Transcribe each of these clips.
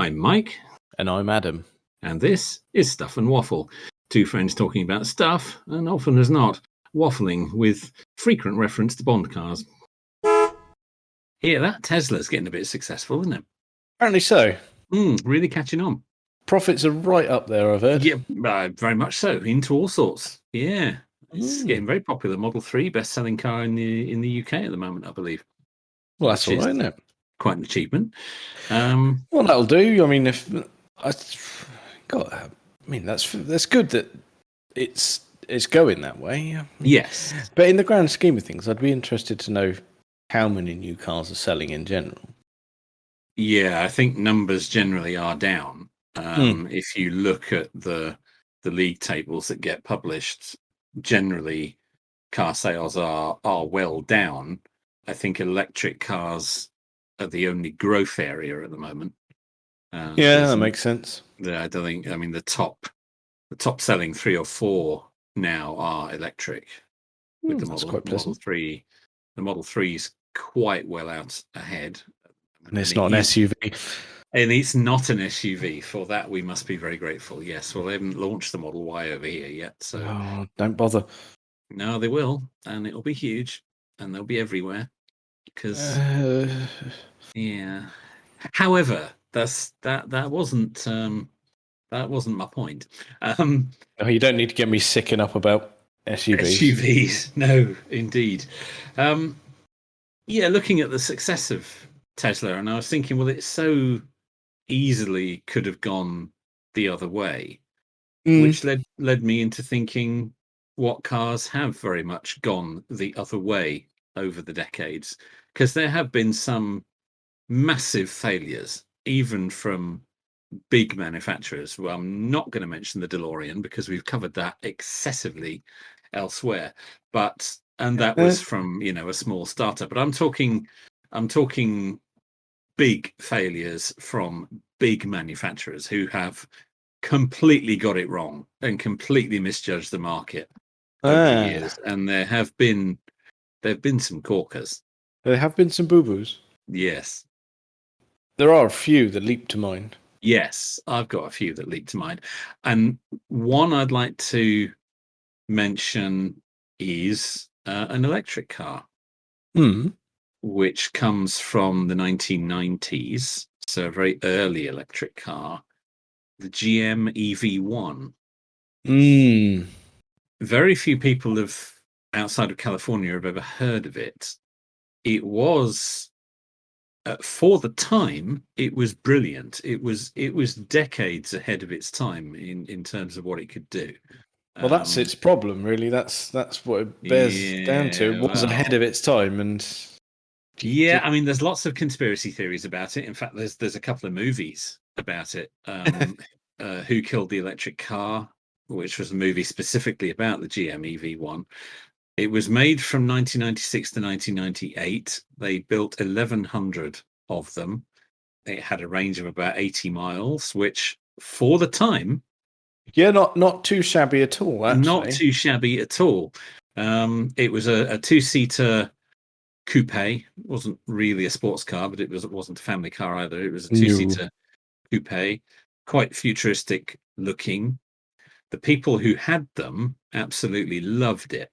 I'm Mike. And I'm Adam. And this is Stuff and Waffle. Two friends talking about stuff, and often as not, waffling with frequent reference to Bond cars. Yeah, that Tesla's getting a bit successful, isn't it? Apparently so. Really catching on. Profits are right up there, I've heard. Yeah, very much so. Into all sorts. Yeah. It's getting very popular. Model 3, best-selling car in the UK at the moment, I believe. Well, that's all right, isn't it? Quite an achievement. Well, that'll do. I mean, that's good that it's going that way. Yes. But in the grand scheme of things, I'd be interested to know how many new cars are selling in general. Yeah, I think numbers generally are down. If you look at the league tables that get published, generally car sales are well down. I think electric cars are the only growth area at the moment. That makes sense. I don't think. I mean, the top selling 3 or 4 now are electric. With the Model 3, the Model 3's quite well out ahead. And it's not an SUV. And it's not an SUV. For that, we must be very grateful. Yes, well, they haven't launched the Model Y over here yet, so don't bother. No, they will, and it'll be huge, and they'll be everywhere. Because yeah. However, that wasn't my point. You don't need to get me sicking up about SUVs. SUVs, no, indeed. Looking at the success of Tesla, and I was thinking, well, it so easily could have gone the other way, which led me into thinking what cars have very much gone the other way over the decades, because there have been some massive failures, even from big manufacturers. Well, I'm not going to mention the DeLorean because we've covered that excessively elsewhere, and that was from a small startup. But I'm talking big failures from big manufacturers who have completely got it wrong and completely misjudged the market over the years. And there have been some corkers. There have been some boo-boos. Yes. There are a few that leap to mind. Yes, I've got a few that leap to mind. And one I'd like to mention is an electric car, which comes from the 1990s. So a very early electric car, the GM EV1. Very few people outside of California have ever heard of it. It was, for the time, it was brilliant. It was decades ahead of its time in terms of what it could do. Well, that's its problem, really. That's what it bears down to. It was ahead of its time, and I mean, there's lots of conspiracy theories about it. In fact, there's a couple of movies about it. Who Killed the Electric Car, which was a movie specifically about the GM EV1. It was made from 1996 to 1998. They built 1,100 of them. It had a range of about 80 miles, which for the time, not too shabby at all. Actually, not too shabby at all. It was a 2-seater coupe. It wasn't really a sports car, but it wasn't a family car either. It was a 2-seater coupe, quite futuristic looking. The people who had them absolutely loved it.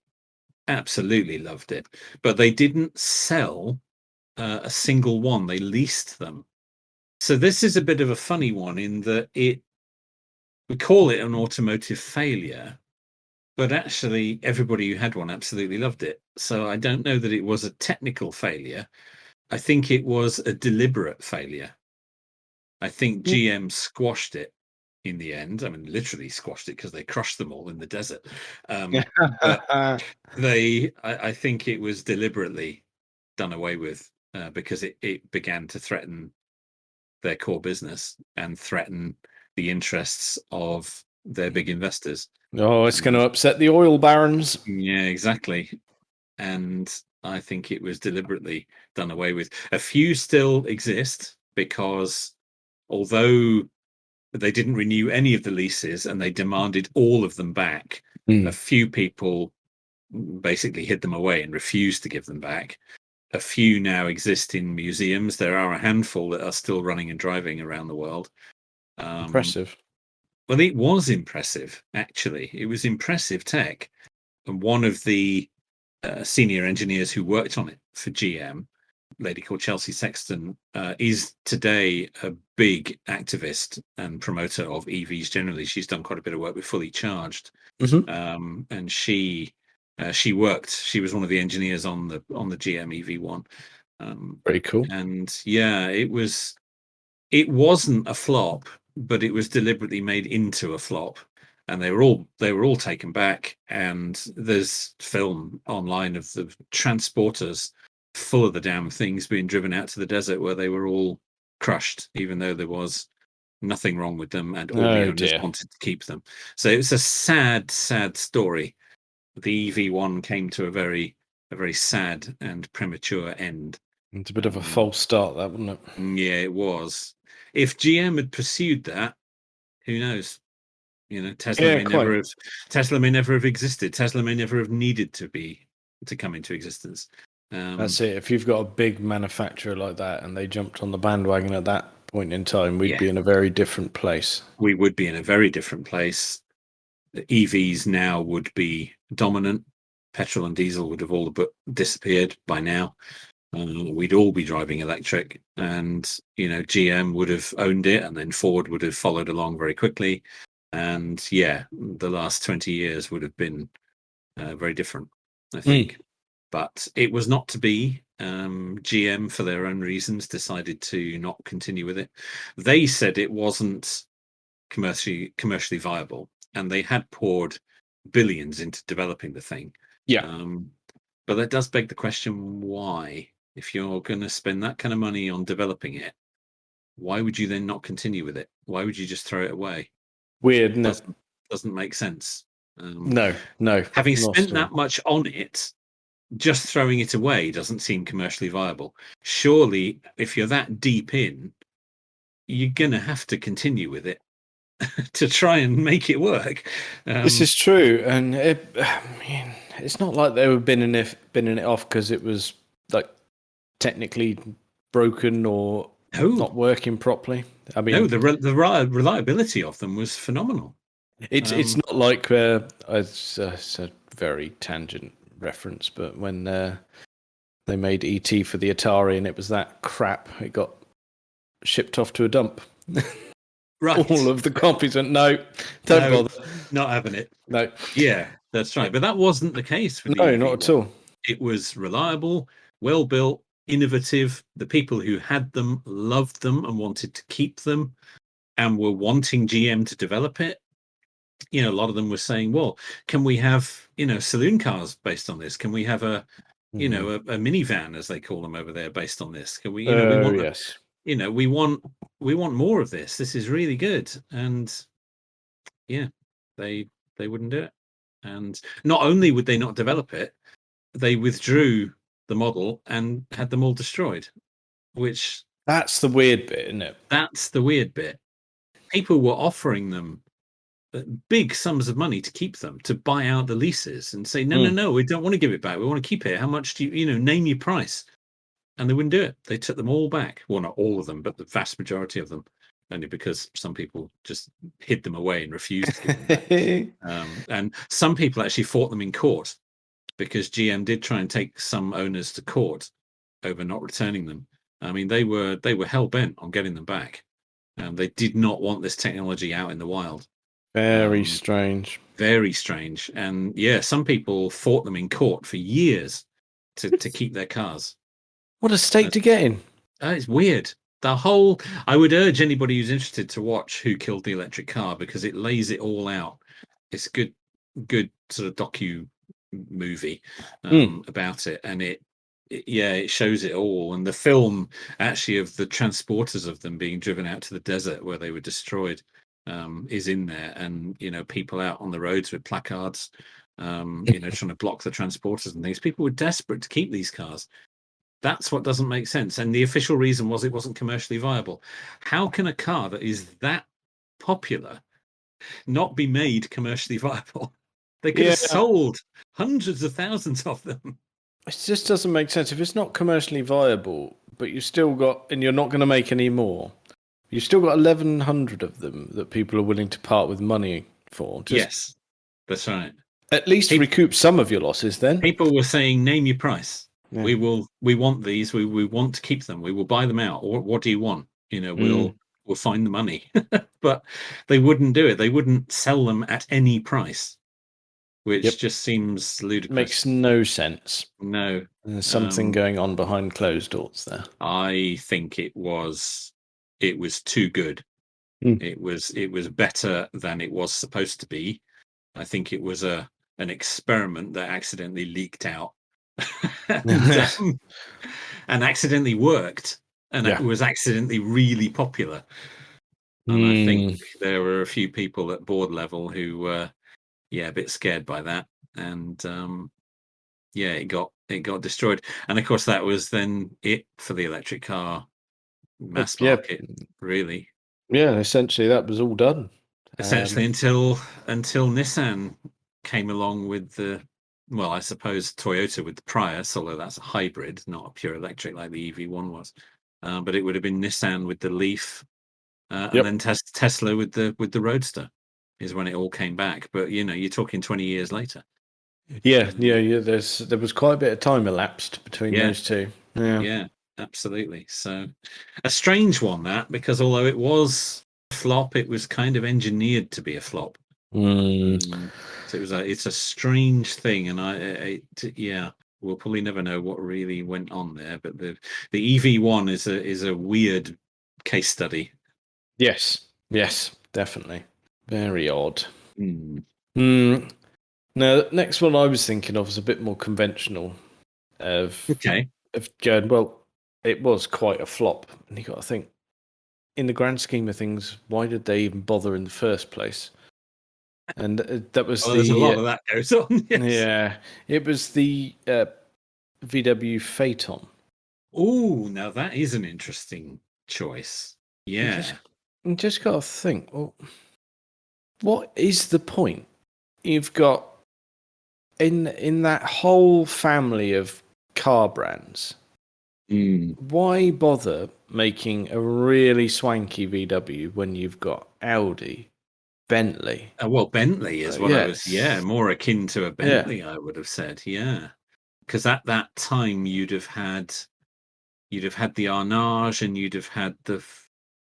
But they didn't sell a single one. They leased them. So this is a bit of a funny one in that we call it an automotive failure, but actually everybody who had one absolutely loved it. So I don't know that it was a technical failure. I think it was a deliberate failure. I think GM squashed it in the end. I mean, literally squashed it because they crushed them all in the desert. But I think it was deliberately done away with because it began to threaten their core business and threaten the interests of their big investors. It's going to upset the oil barons. Yeah, exactly. And I think it was deliberately done away with. A few still exist because although they didn't renew any of the leases and they demanded all of them back, a few people basically hid them away and refused to give them back. A few now exist in museums. There are a handful that are still running and driving around the world. Impressive. Well, it was impressive, actually. It was impressive tech. And one of the senior engineers who worked on it for GM, a lady called Chelsea Sexton, is today a big activist and promoter of EVs generally. She's done quite a bit of work with Fully Charged. And she worked. She was one of the engineers on the GM EV1. Pretty cool. And yeah, it wasn't a flop, but it was deliberately made into a flop. And they were all taken back. And there's film online of the transporters full of the damn things being driven out to the desert where they were all crushed, even though there was nothing wrong with them, and all the owners wanted to keep them. So it's a sad, sad story. The EV1 came to a very sad and premature end. It's a bit of a false start, that, wasn't it? Yeah, it was. If GM had pursued that, who knows? Tesla may never have existed. Tesla may never have needed to come into existence. That's it. If you've got a big manufacturer like that and they jumped on the bandwagon at that point in time, we'd be in a very different place. We would be in a very different place. The EVs now would be dominant. Petrol and diesel would have all but disappeared by now. We'd all be driving electric, and GM would have owned it, and then Ford would have followed along very quickly. And yeah, the last 20 years would have been very different, I think. But it was not to be. GM, for their own reasons, decided to not continue with it. They said it wasn't commercially viable, and they had poured billions into developing the thing. But that does beg the question, why? If you're going to spend that kind of money on developing it, why would you then not continue with it? Why would you just throw it away? Weird, doesn't make sense. No. Having spent that much on it, just throwing it away doesn't seem commercially viable. Surely, if you're that deep in, you're going to have to continue with it to try and make it work. This is true, and it's not like they were binning it off because it was like technically broken or not working properly. I mean, no, the reliability of them was phenomenal. It's not like it's a very tangent reference, but when they made ET for the Atari and it was that crap, it got shipped off to a dump. Right. All of the copies went, no, don't bother. Not having it. No. Yeah, that's right. But that wasn't the case for No, not at all. It was reliable, well built, innovative. The people who had them loved them and wanted to keep them and were wanting GM to develop it. A lot of them were saying, well, can we have, saloon cars based on this? Can we have a minivan, as they call them over there, based on this? Can we, we want yes. We want more of this. This is really good. And yeah, they wouldn't do it. And not only would they not develop it, they withdrew the model and had them all destroyed, that's the weird bit, isn't it? That's the weird bit. People were offering them big sums of money to keep them, to buy out the leases and say, no, we don't want to give it back. We want to keep it. How much do you, name your price? And they wouldn't do it. They took them all back. Well, not all of them, but the vast majority of them, only because some people just hid them away and refused to give them back. And some people actually fought them in court because GM did try and take some owners to court over not returning them. I mean, they were hell-bent on getting them back. They did not want this technology out in the wild. Very strange. Very strange. And yeah, some people fought them in court for years to keep their cars. What a state to get in. It's weird. I would urge anybody who's interested to watch Who Killed the Electric Car, because it lays it all out. It's a good sort of docu movie about it, and it shows it all. And the film actually of the transporters of them being driven out to the desert where they were destroyed is in there, and people out on the roads with placards, trying to block the transporters and things. People were desperate to keep these cars. That's what doesn't make sense. And the official reason was it wasn't commercially viable. How can a car that is that popular not be made commercially viable? They could have sold hundreds of thousands of them. It just doesn't make sense. If it's not commercially viable, but you've still got, and you're not going to make any more, you've still got 1,100 of them that people are willing to part with money for. Just Yes, that's right. at least People, recoup some of your losses then. people were saying, name your price. Yeah. We want these. We want to keep them. We will buy them out. Or what do you want? Mm. We'll find the money. But they wouldn't do it. They wouldn't sell them at any price, which Yep. just seems Makes ludicrous. no sense. No, There's something going on behind closed doors there. I think it was too good. Mm. It was better than it was supposed to be. I think it was an experiment that accidentally leaked out and and accidentally worked, and it Yeah. was accidentally really popular. And I think Mm. there were a few people at board level who were, yeah, a bit scared by that, and yeah, it got destroyed. And of course, that was then it for the electric car mass Yeah. market, really. Yeah. Essentially, that was all done. Essentially, until Nissan came along with the, well, I suppose Toyota with the Prius, although that's a hybrid, not a pure electric like the EV1 was. But it would have been Nissan with the Leaf, and Yep. then Tesla with the Roadster, is when it all came back. But you're talking 20 years later. Yeah. There was quite a bit of time elapsed between Yeah, those two. Yeah. yeah, absolutely. So a strange one, that, because although it was a flop, it was kind of engineered to be a flop. Mm. So it's a strange thing, and yeah, we'll probably never know what really went on there. But the EV1 is a weird case study. Yes. Yes. Definitely. Very odd. Mm. Mm. Now, the next one I was thinking of was a bit more conventional. Okay. Of going, well, it was quite a flop, and you got to think, in the grand scheme of things, why did they even bother in the first place? And that was Well, there's a lot the of that goes on. Yes. yeah, it was the VW Phaeton. Oh, now that is an interesting choice. You Yeah. just got to think, well, what is the point? You've got in that whole family of car brands. Mm. Why bother making a really swanky VW when you've got Audi, Bentley? Well, Bentley is what I was. Yeah, Yes, more akin to a yeah. Bentley, I would have said. Yeah, because at that time you'd have had the Arnage, and you'd have had the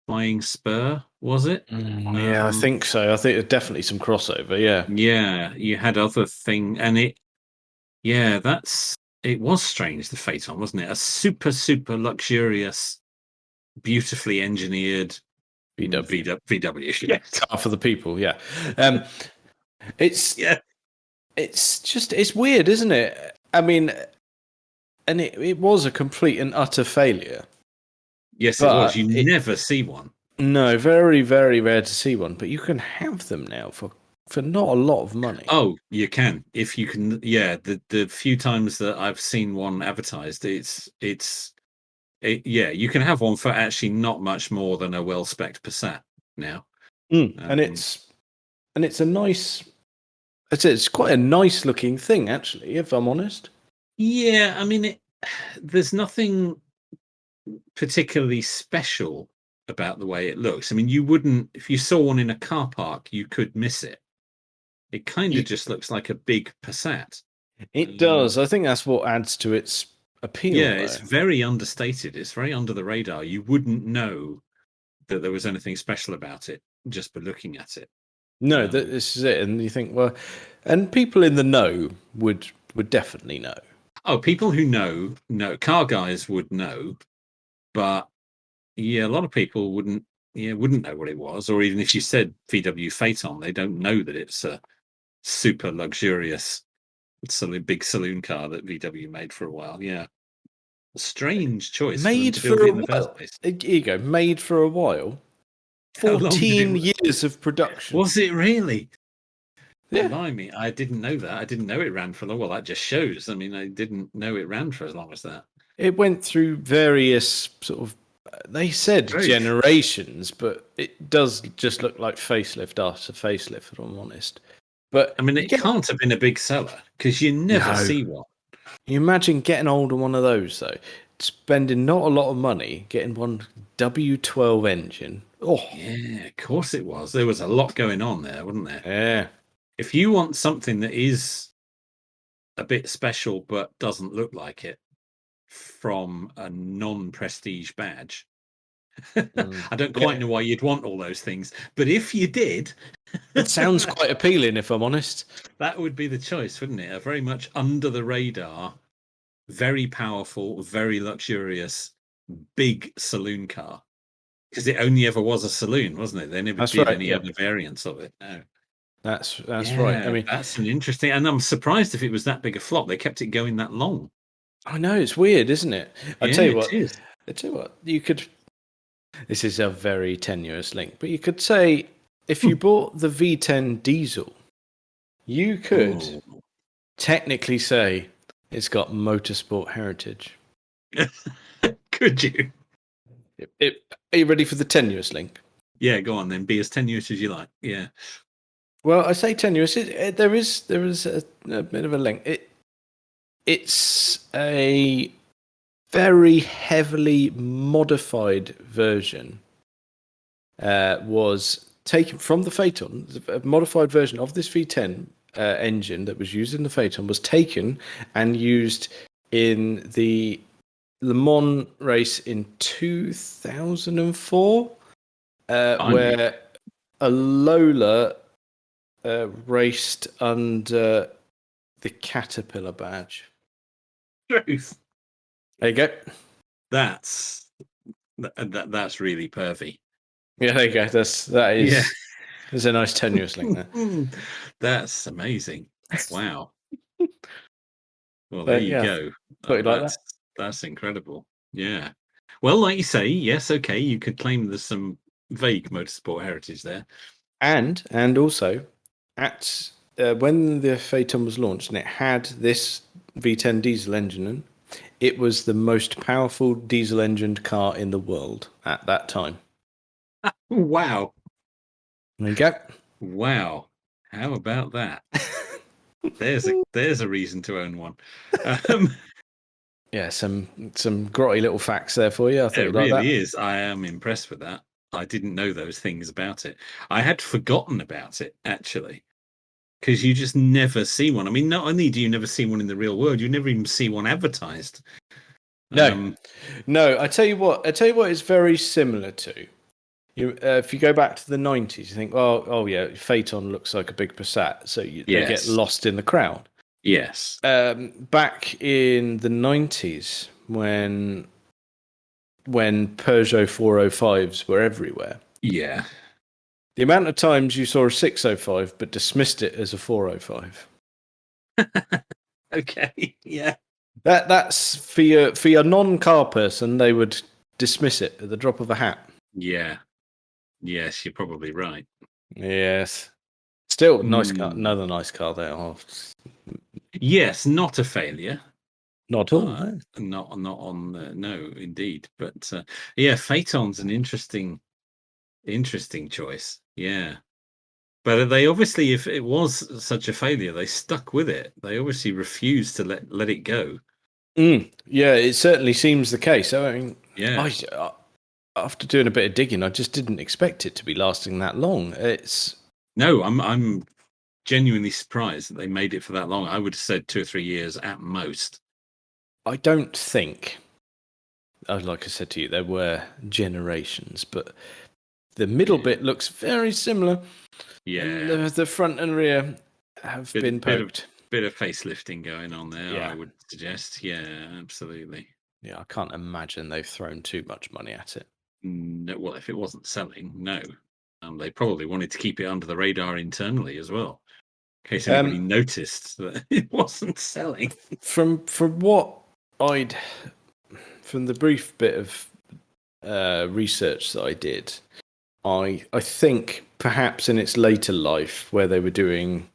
Flying Spur, was it? Yeah, I think so. I think there's definitely some crossover. Yeah. Yeah, you had other thing, and yeah, it was strange, the Phaeton, wasn't it? A super luxurious, beautifully engineered VW. Yes. Car for the people. Yeah. Um, it's Yeah. it's weird, isn't it? I mean, and it was a complete and utter failure. Yes, it was. But You never see one. no, very very rare to see one. But you can have them now for not a lot of money. Oh, you can, if you can. Yeah, the few times that I've seen one advertised, yeah, you can have one for actually not much more than a well-spec'd Passat now. And it's a nice. It's quite a nice looking thing, actually. If I'm honest. Yeah, I mean, there's nothing particularly special about the way it looks. I mean, you wouldn't, if you saw one in a car park, you could miss it. It kind of just looks like a big Passat. It does. I think that's what adds to its appeal. Yeah, though. it's very understated. It's very under the radar. You wouldn't know that there was anything special about it just by looking at it. No, this is it. And you think, well, and people in the know would definitely know. Oh, people who know, car guys would know, but yeah, a lot of people wouldn't know what it was, or even if you said VW Phaeton, they don't know that it's a super luxurious, big saloon car that VW made for a while. Yeah, a strange choice for them Made to for build a it in the first while. place. Here you go. Made for a while. How long did 14 it? years of production. Was it really? Yeah. Blimey, I didn't know that. I didn't know it ran for long. Well, that just shows. I mean, I didn't know it ran for as long as that. It went through various sort of, they said Very generations, but it does just look like facelift after facelift, if I'm honest. But I mean, it again, can't have been a big seller because you never no, see one. You imagine getting hold of one of those though, spending not a lot of money, getting one W12 engine. Oh, Yeah, of course it was. There was a lot going on there, wasn't there? yeah. If you want something that is a bit special but doesn't look like it from a non-prestige badge, I don't quite Yeah. know why you'd want all those things, but if you did, It sounds quite appealing, if I'm honest. that would be the choice, wouldn't it? A very much under the radar, very powerful, very luxurious, big saloon car. Because it only ever was a saloon, wasn't it? They never That's did right. any Yep. other variants of it. No. That's right. I Yeah, mean, that's an interesting, and I'm surprised if it was that big a flop. They kept it going that long. I know it's weird, isn't it? I Yeah, tell you it what. is. I tell you what. You could. This is a very tenuous link, but you could say if you bought the V10 diesel, you could Oh. technically say it's got motorsport heritage. Could you? Are you ready for the tenuous link? Yeah, go on then. Be as tenuous as you like. Yeah. Well, I say tenuous. There is a bit of a link. It's a very heavily modified version. Was taken from the Phaeton. A modified version of this V10 engine that was used in the Phaeton was taken and used in the Le Mans race in 2004, where a Lola raced under the Caterpillar badge. Truth. There you go. That's that's really pervy. Yeah, there you go. That is. Yeah. There's a nice tenuous link there. That's amazing. Wow. Well, there you Yeah, go. thought you'd like that. That's incredible. Yeah. Well, like you say, yes, okay, you could claim there's some vague motorsport heritage there. And also at when the Phaeton was launched and it had this V10 diesel engine in, it was the most powerful diesel engined car in the world at that time. Wow. There you go. Wow. How about that? There's a reason to own one. Yeah, some grotty little facts there for you. I thought It you'd like really that. is. I am impressed with that. I didn't know those things about it. I had forgotten about it actually, because you just never see one. I mean, not only do you never see one in the real world, you never even see one advertised. No, no. I tell you what. It's very similar to. If you go back to the 90s, you think, oh yeah, Phaeton looks like a big Passat, so they get lost in the crowd. Yes. Back in the 90s, when Peugeot 405s were everywhere, Yeah. the amount of times you saw a 605 but dismissed it as a 405. Okay. Yeah. That's for your non-car person, they would dismiss it at the drop of a hat. Yeah. Yes, you're probably right. Yes. Still, nice car. Another nice car there. Oh. Yes, not a failure. Not at all. Not on. No, indeed. But yeah, Phaeton's an interesting choice. Yeah. But they obviously, if it was such a failure, they stuck with it. They obviously refused to let it go. Yeah, it certainly seems the case. I mean, yeah. After doing a bit of digging, I just didn't expect it to be lasting that long. No, I'm genuinely surprised that they made it for that long. I would have said 2 or 3 years at most. I don't think, like I said to you, there were generations, but the middle bit looks very similar. Yeah, and the front and rear have been poked. Bit of facelifting going on there, yeah. I would suggest. Yeah, absolutely. Yeah, I can't imagine they've thrown too much money at it. No, well, if it wasn't selling, no. They probably wanted to keep it under the radar internally as well, in case anybody noticed that it wasn't selling. From what from the brief bit of research that I did, I think perhaps in its later life, where they were doing,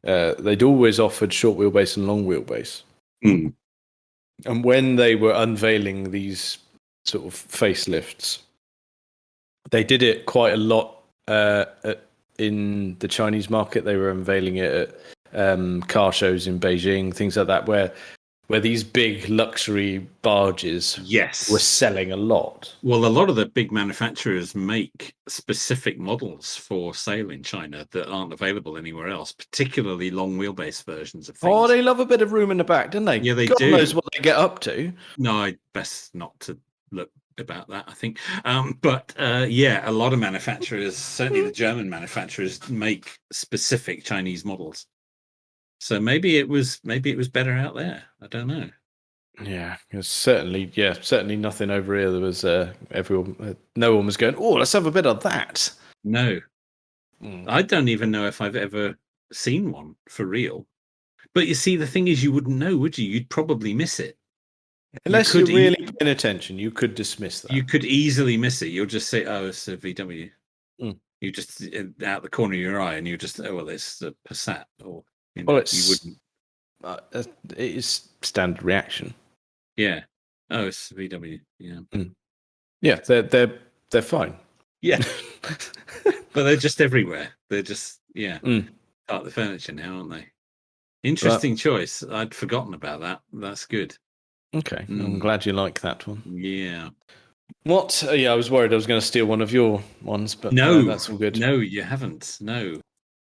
they'd always offered short wheelbase and long wheelbase. And when they were unveiling these sort of facelifts, they did it quite a lot in the Chinese market. They were unveiling it at car shows in Beijing, things like that, where where these big luxury barges were Yes. selling a lot. Well, a lot of the big manufacturers make specific models for sale in China that aren't available anywhere else, particularly long wheelbase versions of Oh, things. they love a bit of room in the back, don't they? Yeah, they God knows do. what they get up to. No, I best not to look about that, I think. But yeah, a lot of manufacturers, certainly the German manufacturers, make specific Chinese models. So maybe it was better out there. I don't know. Yeah, certainly nothing over here. There was everyone, no one was going. Oh, let's have a bit of that. No, Mm. I don't even know if I've ever seen one for real. But you see, the thing is, you wouldn't know, would you? You'd probably miss it. You Unless you're could really paying attention, you could dismiss you that. could easily miss it. You'll just say, "Oh, it's a VW." Mm. You just out the corner of your eye, and you just, "Oh, well, it's a Passat," or Well, you it's wouldn't. it is standard reaction. Yeah. Oh, it's VW. Yeah. Mm. Yeah, they're fine. Yeah. But they're just everywhere. They're just Mm. part of the furniture now, aren't they? But Interesting choice. I'd forgotten about that. That's good. okay, I'm Mm, glad you like that one. yeah. What? Yeah, I was worried I was going to steal one of your ones, but No, that's all good. no, you haven't. No.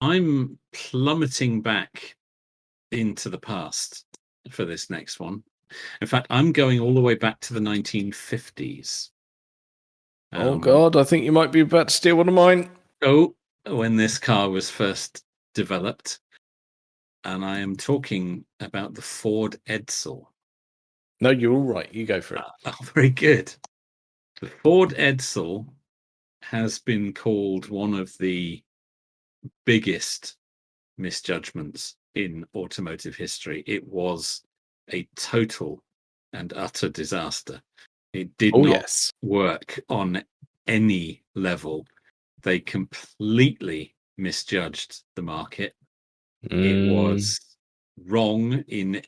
I'm plummeting back into the past for this next one. In fact, I'm going all the way back to the 1950s. Oh Um, God, I think you might be about to steal one of mine. oh, when this car was first developed, and I am talking about the Ford Edsel. No, you're all right. You go for it. Very good. The Ford Edsel has been called one of the biggest misjudgments in automotive history. It was a total and utter disaster. It did Oh not yes. work on any level. They completely misjudged the market. It Mm, was wrong in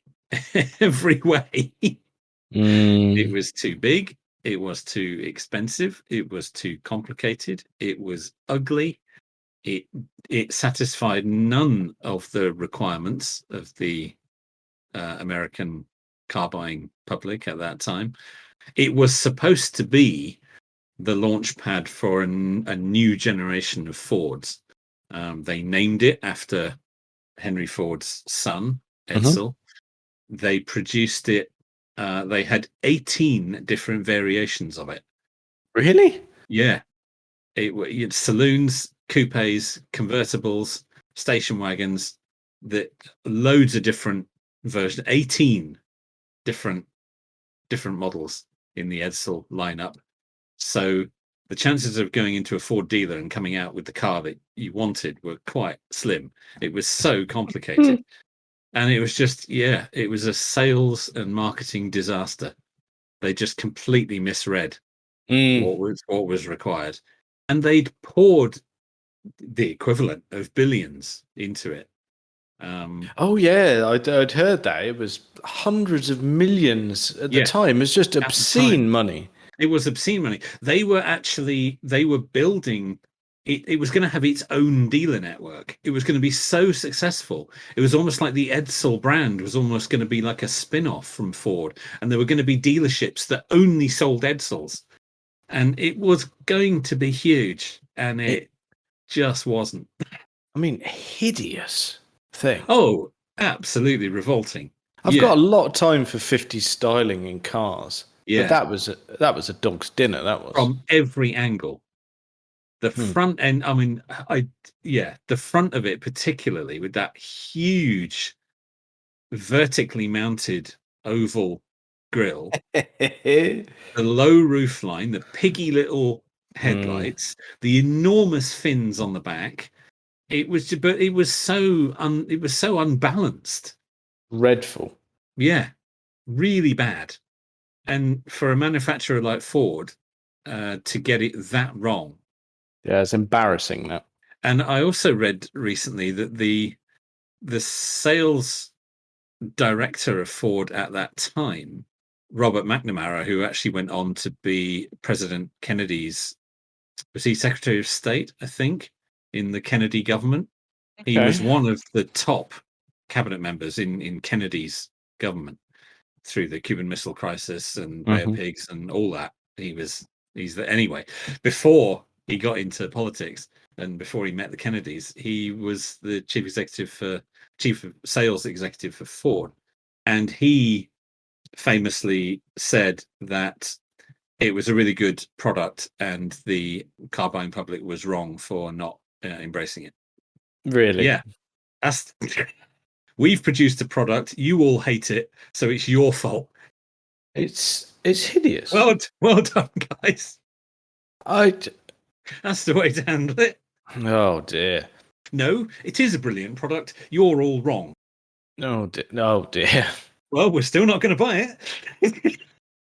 every way. It mm, was too big. It was too expensive. It was too complicated. It was ugly. It it satisfied none of the requirements of the American car buying public at that time. It was supposed to be the launch pad for a new generation of Fords. They named it after Henry Ford's son, mhm. Edsel. They produced it. They had 18 different variations of it. Really? Yeah, you had saloons, coupes, convertibles, station wagons, that loads of different versions, 18 different models in the Edsel lineup. So the chances of going into a Ford dealer and coming out with the car that you wanted were quite slim. It was so Hmm. complicated. And it was just, yeah, it was a sales and marketing disaster. They just completely misread Mm. what was required. And they'd poured the equivalent of billions into it. Oh yeah, I'd heard that it was hundreds of millions at the Yeah, time. It was just at the time. obscene money. It was obscene money. They were building it. It was going to have its own dealer network. It was going to be so successful. It was almost like the Edsel brand was almost going to be like a spin-off from Ford, and there were going to be dealerships that only sold Edsels, and it was going to be huge, and It, it just wasn't. I mean, hideous thing. Oh, absolutely revolting. I've got Yeah, a lot of time for 50s styling in cars, but yeah. that was a dog's dinner. That was. From every angle. The Hmm. front end, I mean, yeah, the front of it, particularly with that huge vertically mounted oval grille, the low roof line, the piggy little Mm. headlights, the enormous fins on the back. But it was so unbalanced. Dreadful. Yeah, really bad. And for a manufacturer like Ford, to get it that wrong. Yeah, it's embarrassing that. And I also read recently that the sales director of Ford at that time, Robert McNamara, who actually went on to be President Kennedy's, was he Secretary of State, I think, in the Kennedy government? He was Okay. one of the top cabinet members in Kennedy's government. through the Cuban Missile Crisis and Bay of Mhm. Pigs and all that. He's there anyway. Before he got into politics and before he met the Kennedys, he was the chief of sales executive for Ford, and he famously said that it was a really good product, and the car buying public was wrong for not embracing it. Really? Yeah, that's we've produced a product. You all hate it, so it's your fault. It's hideous. Well done, guys. I That's the way to handle it. oh dear. No, it is a brilliant product. You're all wrong. Oh dear. Oh dear. Well, we're still not going to buy it.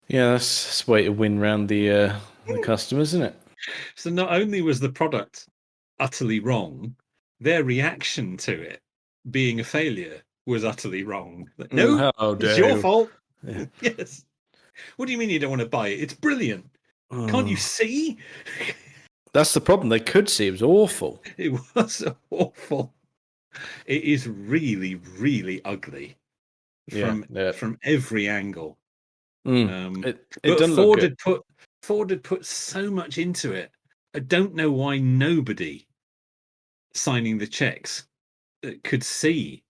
Yeah, that's a way to win round the customers, isn't it? So not only was the product utterly wrong, their reaction to it being a failure was utterly wrong. No, How it's dare your you? fault. Yeah. Yes. What do you mean you don't want to buy it? It's brilliant. Can't you Oh, see? that's the problem. They could see it was awful. It was awful. It is really, really ugly Yeah, yeah. from every angle. It But doesn't look good. Ford had put so much into it. I don't know why nobody signing the checks could see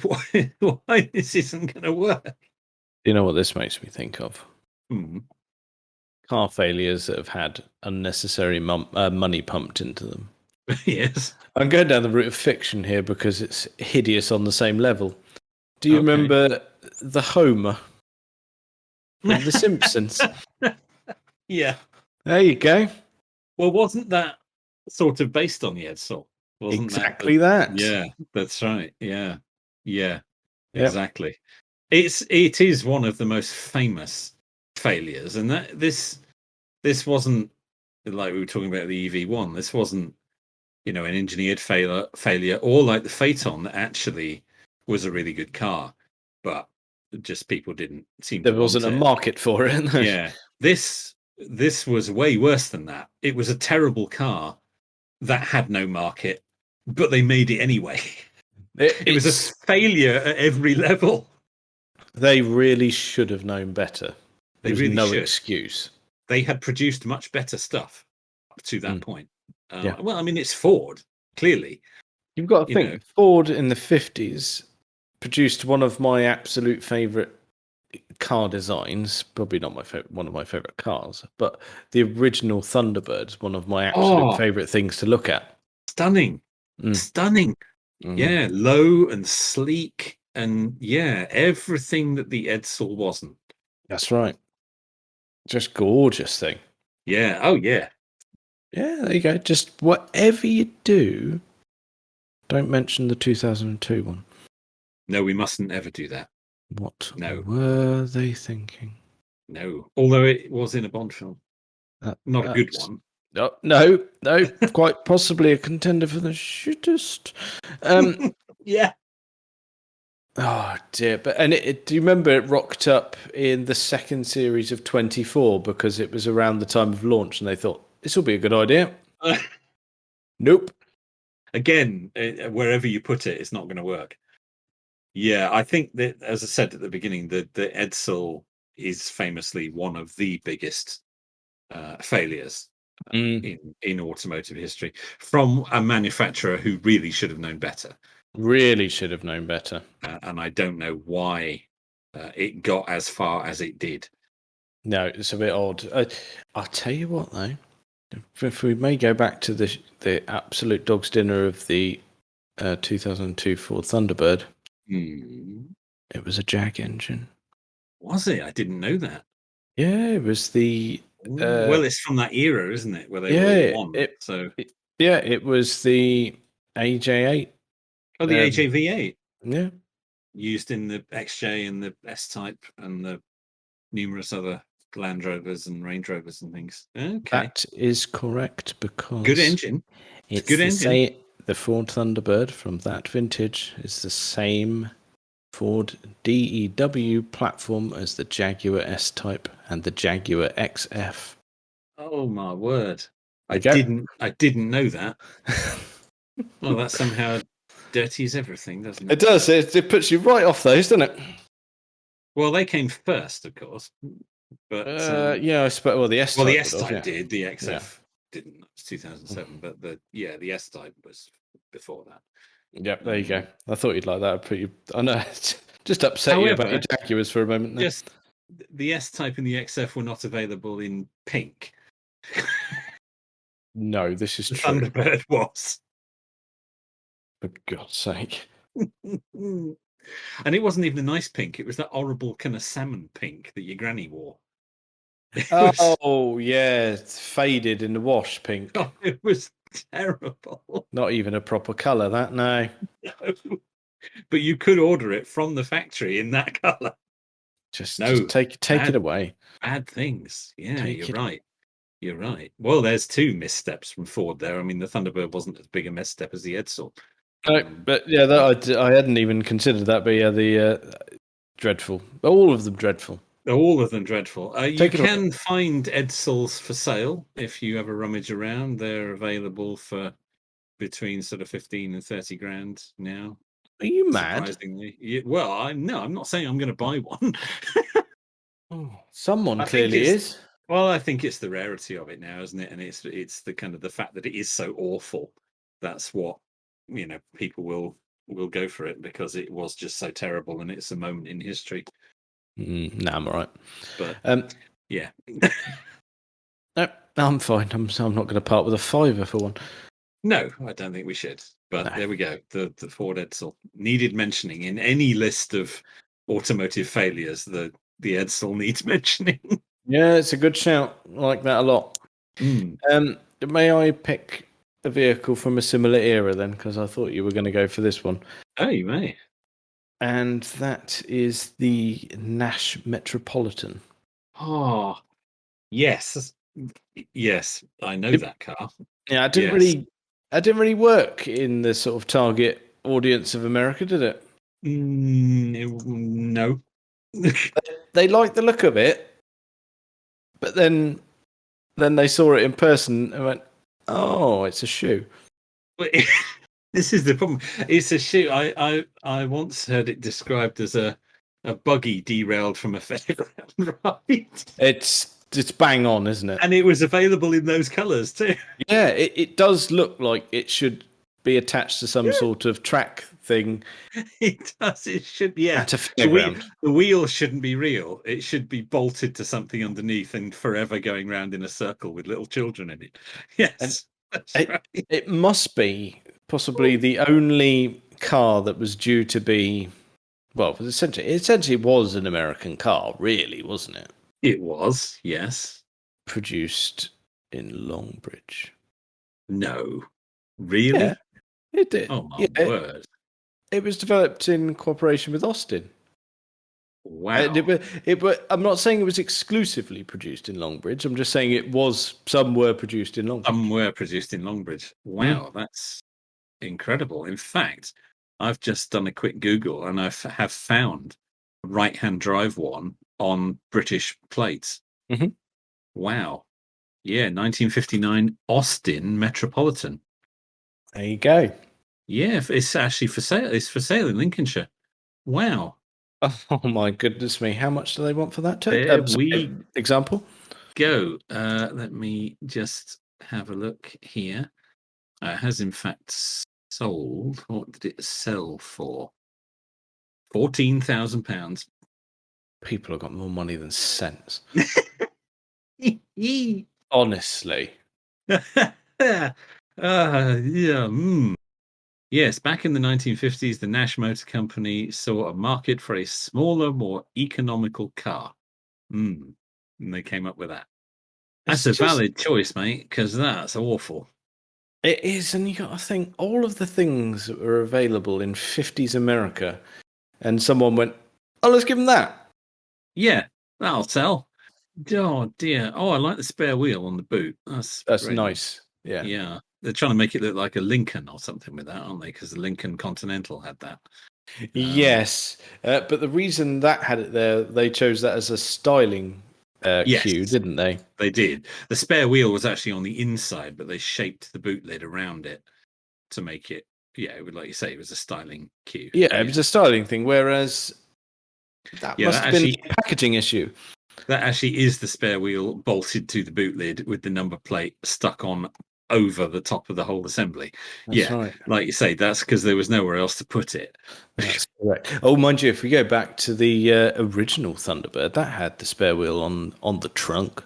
why this isn't going to work. You know what this makes me think of? Hmm. Car failures that have had unnecessary money pumped into them. Yes. I'm going down the route of fiction here because it's hideous on the same level. Do you Okay. remember the Homer from The Simpsons? Yeah. There you go. Well, wasn't that sort of based on the Edsel? Wasn't Exactly that. Yeah, that's right. Yeah. Yeah. Yep. Exactly. It is one of the most famous failures, and that this wasn't like we were talking about the EV1. This wasn't, an engineered failure, or like the Phaeton that actually was a really good car, but just people didn't seem There to wasn't want a it. market for it. No. Yeah, this was way worse than that. It was a terrible car that had no market, but they made it anyway. It was a failure at every level. They really should have known better. They There's really no should. excuse. They had produced much better stuff up to that point. Yeah. Well, I mean, it's Ford, clearly. You've got to You think know. Ford in the 50s produced one of my absolute favorite car designs, probably not one of my favorite cars, but the original Thunderbird is one of my absolute favorite things to look at. Stunning. Stunning. Mhm. Yeah, low and sleek, and yeah, everything that the Edsel wasn't. That's right. Just gorgeous thing. Yeah. Oh, yeah. Yeah, there you go. Just whatever you do, don't mention the 2002 one. No, we mustn't ever do that. What No. were they thinking? No. Although it was in a Bond film. Not a good one. No, quite possibly a contender for the shittest. Yeah. Oh dear! But do you remember it rocked up in the second series of 24 because it was around the time of launch, and they thought this will be a good idea. Nope. Again, wherever you put it, it's not going to work. Yeah, I think that, as I said at the beginning, the Edsel is famously one of the biggest failures in automotive history from a manufacturer who really should have known better. Really should have known better. And I don't know why it got as far as it did. No, it's a bit odd. I'll tell you what, though. If we may go back to the absolute dog's dinner of the 2002 Ford Thunderbird, it was a Jag engine. Was it? I didn't know that. Yeah, it was the. Well, it's from that era, isn't it? Where they were all one. It was the AJ8. Oh, the AJV8. Yeah. Used in the XJ and the S-Type and the numerous other Land Rovers and Range Rovers and things. Okay. That is correct because good engine. It's good engine. The Ford Thunderbird from that vintage is the same Ford DEW platform as the Jaguar S-Type and the Jaguar XF. Oh my word! I didn't know that. Well, that somehow dirties everything, doesn't it? It does. It puts you right off those, doesn't it? Well, they came first, of course, but Yeah, I suppose. Well, the S well, the Type would S have. Type Yeah. did. The Yeah. XF didn't. It was 2007, but the S Type was before that. Yep. There you go. I thought you'd like that. I know. Just upset you about your However, Jaguars for a moment there. just the S Type and the XF were not available in pink. No, this is The true. Thunderbird was. For God's sake. And it wasn't even a nice pink. It was that horrible kind of salmon pink that your granny wore. Oh, yeah. It's faded in the wash pink. Oh, it was terrible. Not even a proper colour, that. No. No. But you could order it from the factory in that color. Just take it away. Bad things. Yeah, Take you're it. right. You're right. Well, there's two missteps from Ford there. I mean, the Thunderbird wasn't as big a misstep as the Edsel. No, but yeah, I hadn't even considered that. But yeah, the dreadful. All of them dreadful. All of them dreadful. You Take it away. can find Edsels for sale if you ever rummage around. They're available for between sort of 15 and 30 grand now. Are you mad? Surprisingly. Well, I'm not saying I'm going to buy one. Oh, someone I think clearly is. Well, I think it's the rarity of it now, isn't it? And it's the kind of the fact that it is so awful. That's what, people will go for it because it was just so terrible and it's a moment in history. No, I'm all right. But yeah. No, I'm fine. I'm not going to part with a fiver for one. No, I don't think we should. But No. there we go. The Ford Edsel needed mentioning in any list of automotive failures. The Edsel needs mentioning. Yeah, it's a good shout. I like that a lot. May I pick a vehicle from a similar era then? Because I thought you were going to go for this one. Oh, you may. And that is the Nash Metropolitan. Oh, yes. Yes, I know that car. Yeah, it didn't really work in the sort of target audience of America, did it? No. They liked the look of it, but then they saw it in person and went, "Oh, it's a shoe." This is the problem. It's a shoe. I once heard it described as a buggy derailed from a fairground ride. It's bang on, isn't it? And it was available in those colours too. Yeah, it does look like it should be attached to some sort of track thing. It does. It should. Yeah. At a fairground. The wheel shouldn't be real. It should be bolted to something underneath and forever going round in a circle with little children in it. Yes. It must be possibly the only car that was due to be, well, essentially was an American car, really, wasn't it? It was, yes. Produced in Longbridge. No. Really? Yeah, it did. Oh, my word. It was developed in cooperation with Austin. Wow. I'm not saying it was exclusively produced in Longbridge. I'm just saying some were produced in Longbridge. Some were produced in Longbridge. Wow, that's incredible. In fact, I've just done a quick Google and I have found a right-hand drive one on British plates. Mm-hmm. Wow. Yeah, 1959 Austin Metropolitan. There you go. Yeah, it's actually for sale. It's for sale in Lincolnshire. Wow. Oh my goodness me! How much do they want for that? There we example. Go. Let me just have a look here. It has in fact sold. What did it sell for? £14,000. People have got more money than sense. Honestly. Yeah. Yes, back in the 1950s, the Nash Motor Company saw a market for a smaller, more economical car. And they came up with that. That's a valid choice, mate, because that's awful. It is, and you got to think all of the things that were available in 50s America, and someone went, "Oh, let's give them that." Yeah, that'll sell. Oh dear. Oh, I like the spare wheel on the boot. That's nice. Yeah. Yeah. They're trying to make it look like a Lincoln or something with that, aren't they? Because the Lincoln Continental had that. Yes, but the reason that had it there, they chose that as a styling cue, didn't they? They did. The spare wheel was actually on the inside, but they shaped the boot lid around it to make it, like you say, it was a styling cue. Yeah, it was a styling thing. Whereas That Yeah, must have been a packaging issue. that actually is the spare wheel bolted to the boot lid with the number plate stuck on over the top of the whole assembly. That's Yeah, right. like you say, that's because there was nowhere else to put it. That's correct. Oh, mind you, if we go back to the original Thunderbird, that had the spare wheel on the trunk.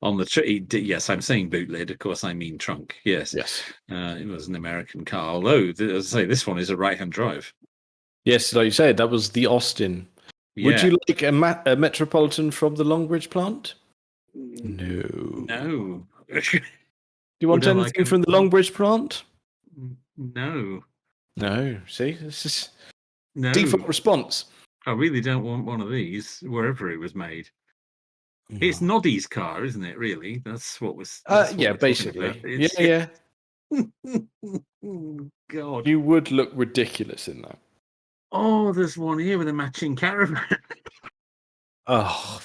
On the yes, I'm saying boot lid. Of course, I mean trunk. Yes, Yes. it was an American car. Although, as I say, this one is a right-hand drive. Yes, like you said, that was the Austin. Would Yeah. you like a Metropolitan from the Longbridge plant? No. No. Do you Would want I like anything from the Longbridge plant? No. No. See, this is default No. response. I really don't want one of these wherever it was made. It's No. Noddy's car, isn't it? Really, that's what Yeah, we're talking about. basically. Yeah, It's yeah. God. You would look ridiculous in that. Oh, there's one here with a matching caravan. Oh,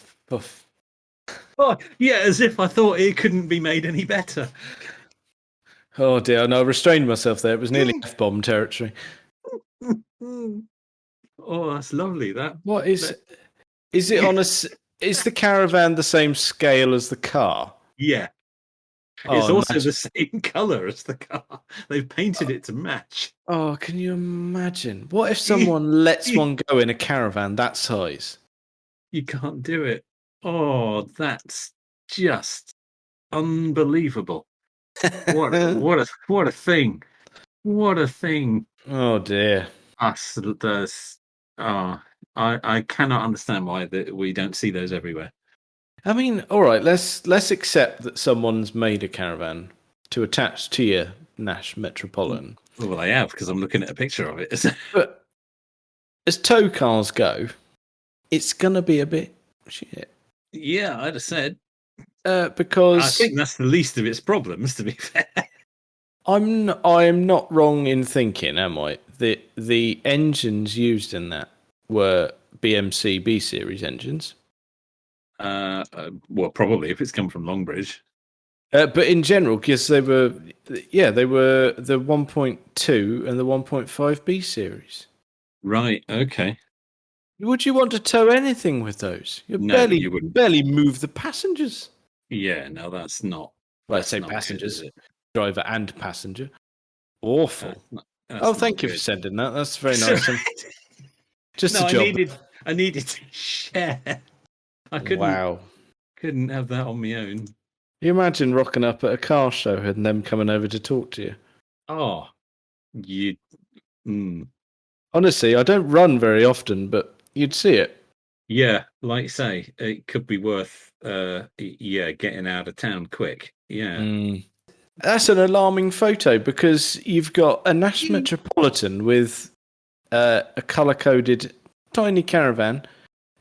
Oh, yeah, as if I thought it couldn't be made any better. oh dear. No, I restrained myself there. It was nearly F-bomb territory. Oh, that's lovely. What is it on is the caravan the same scale as the car? Yeah. It's Oh, also the same color as the car. They've painted it to match. oh, can you imagine? What if someone lets one go in a caravan that size? You can't do it. Oh, that's just unbelievable. What a thing. What a thing. Oh dear. Us does. Oh, I cannot understand why we don't see those everywhere. I mean, all right, let's accept that someone's made a caravan to attach to your Nash Metropolitan. Well, I have because I'm looking at a picture of it. But as tow cars go, it's gonna be a bit shit. Yeah, I'd have said. Because I think that's the least of its problems, to be fair. I'm not wrong in thinking, am I? The engines used in that were BMC B series engines. Well, probably if it's come from Longbridge. But in general, because they were the 1.2 and the 1.5 B series. Right. Okay. Would you want to tow anything with those? No, you wouldn't. Barely move the passengers. Yeah. No, that's not. Well, I That's say not passengers, good, is it? driver and passenger. Awful. That's Oh, not thank you for good. sending that. That's very nice. Just No, a job. I needed to share. I Wow. couldn't have that on my own. You imagine rocking up at a car show and them coming over to talk to you. Oh, you. Honestly, I don't run very often, but you'd see it. Yeah, like you say, it could be worth. Getting out of town quick. Yeah. That's an alarming photo because you've got a Nash Metropolitan with a colour-coded tiny caravan,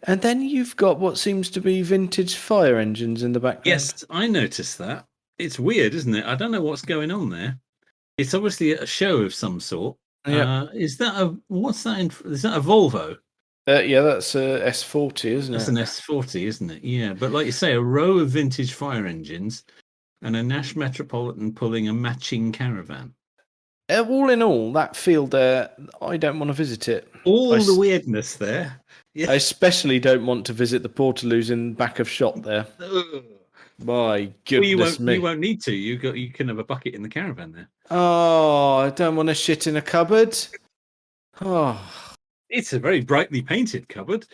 and then you've got what seems to be vintage fire engines in the background. Yes, I noticed that. It's weird, isn't it? I don't know what's going on there. It's obviously a show of some sort. Yeah. Is that what's that? Is that a Volvo? Yeah, that's a S40, isn't That's it? an S40, isn't it? Yeah, but like you say, a row of vintage fire engines and a Nash Metropolitan pulling a matching caravan. All in all, that field there, I don't want to visit it. All the weirdness there. Yeah. I especially don't want to visit the Portaloos in back of shop there. My goodness me. You won't need to. You can have a bucket in the caravan there. Oh, I don't want to shit in a cupboard. Oh. It's a very brightly painted cupboard.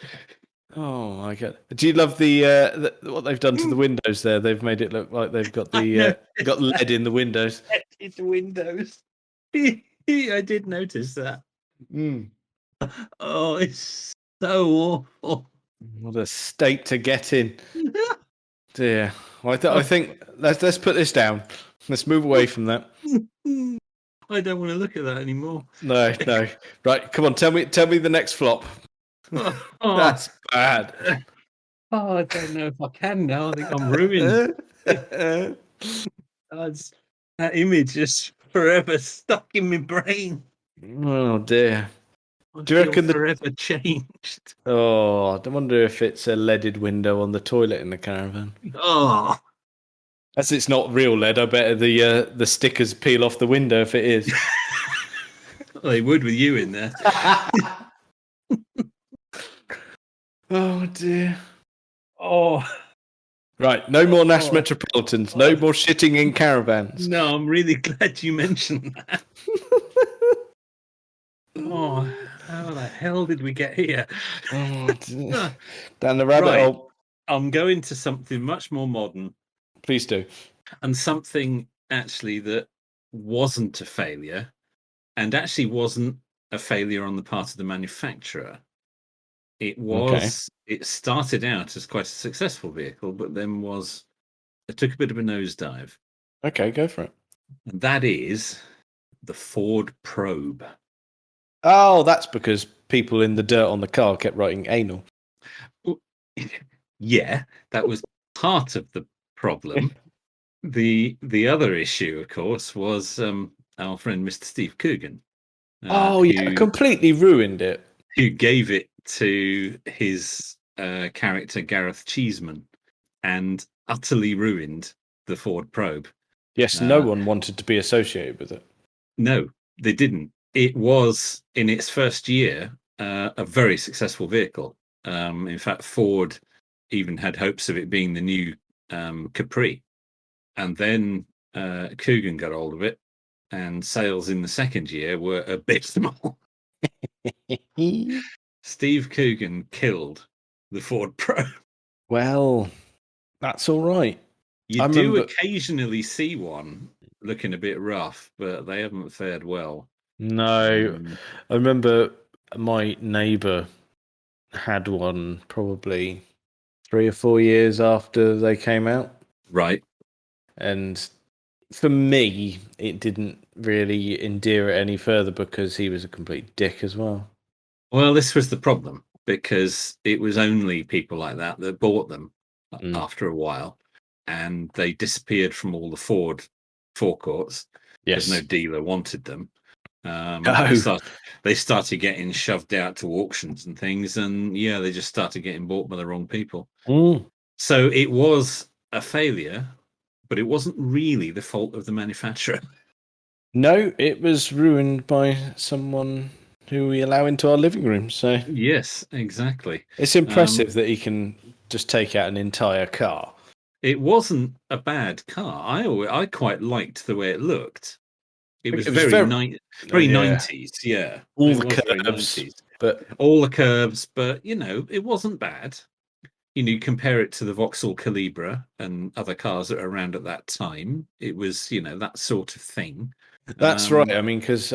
Oh my god! Do you love the what they've done to the windows there? They've made it look like they've got the got lead in the windows. It's windows. I did notice that. Oh, it's so awful. What a state to get in. Dear. Well, I think let's put this down. Let's move away from that. I don't want to look at that anymore. No. Right, come on. Tell me the next flop. That's bad. Oh, I don't know if I can now. I think I'm ruined. That image is forever stuck in my brain. Oh dear. Do you reckon forever changed? Oh, I wonder if it's a leaded window on the toilet in the caravan. Oh, as it's not real lead, I bet the stickers peel off the window if it is. They would with you in there. Oh dear. Oh, Right, no more Nash oh, Metropolitans, no more shitting in caravans. no, I'm really glad you mentioned that. Oh, how the hell did we get here? Oh, dear. Uh, Down the rabbit right, hole. I'm going to something much more modern Please do. and something actually that wasn't a failure and actually wasn't a failure on the part of the manufacturer. Okay. It started out as quite a successful vehicle, but then it took a bit of a nosedive. Okay, go for it. And that is the Ford Probe. Oh, that's because people in the dirt on the car kept writing anal. Yeah, that was part of the problem. The other issue, of course, was our friend Mr. Steve Coogan, Oh, yeah, who completely ruined it. gave it to his character Gareth Cheeseman and utterly ruined the Ford Probe. Yes, no Uh, one wanted to be associated with it. no, they didn't. It was in its first year a very successful vehicle. In fact, Ford even had hopes of it being the new Capri, and then Coogan got hold of it, and sales in the second year were abysmal. Steve Coogan killed the Ford Pro. Well, that's all right. You I do remember. occasionally see one looking a bit rough, but they haven't fared well. No, I remember my neighbour had one probably 3 or 4 years after they came out. Right. And for me, it didn't really endear it any further because he was a complete dick as well. Well, this was the problem because it was only people like that that bought them Mm. after a while, and they disappeared from all the Ford forecourts because no Yes. dealer wanted them. They Oh, started getting shoved out to auctions and things, and yeah, they just started getting bought by the wrong people. mm. So it was a failure, but it wasn't really the fault of the manufacturer. No, it was ruined by someone who we allow into our living room. So Yes, exactly. it's Um, impressive that he can just take out an entire car. it wasn't a bad car. I quite liked the way it looked. It was It was very, very yeah, 90s. Yeah, all it the was very curves, 90s. but All the curves, but it wasn't bad. You compare it to the Vauxhall Calibra and other cars that were around at that time. It was, that sort of thing. that's right. Um, I mean, because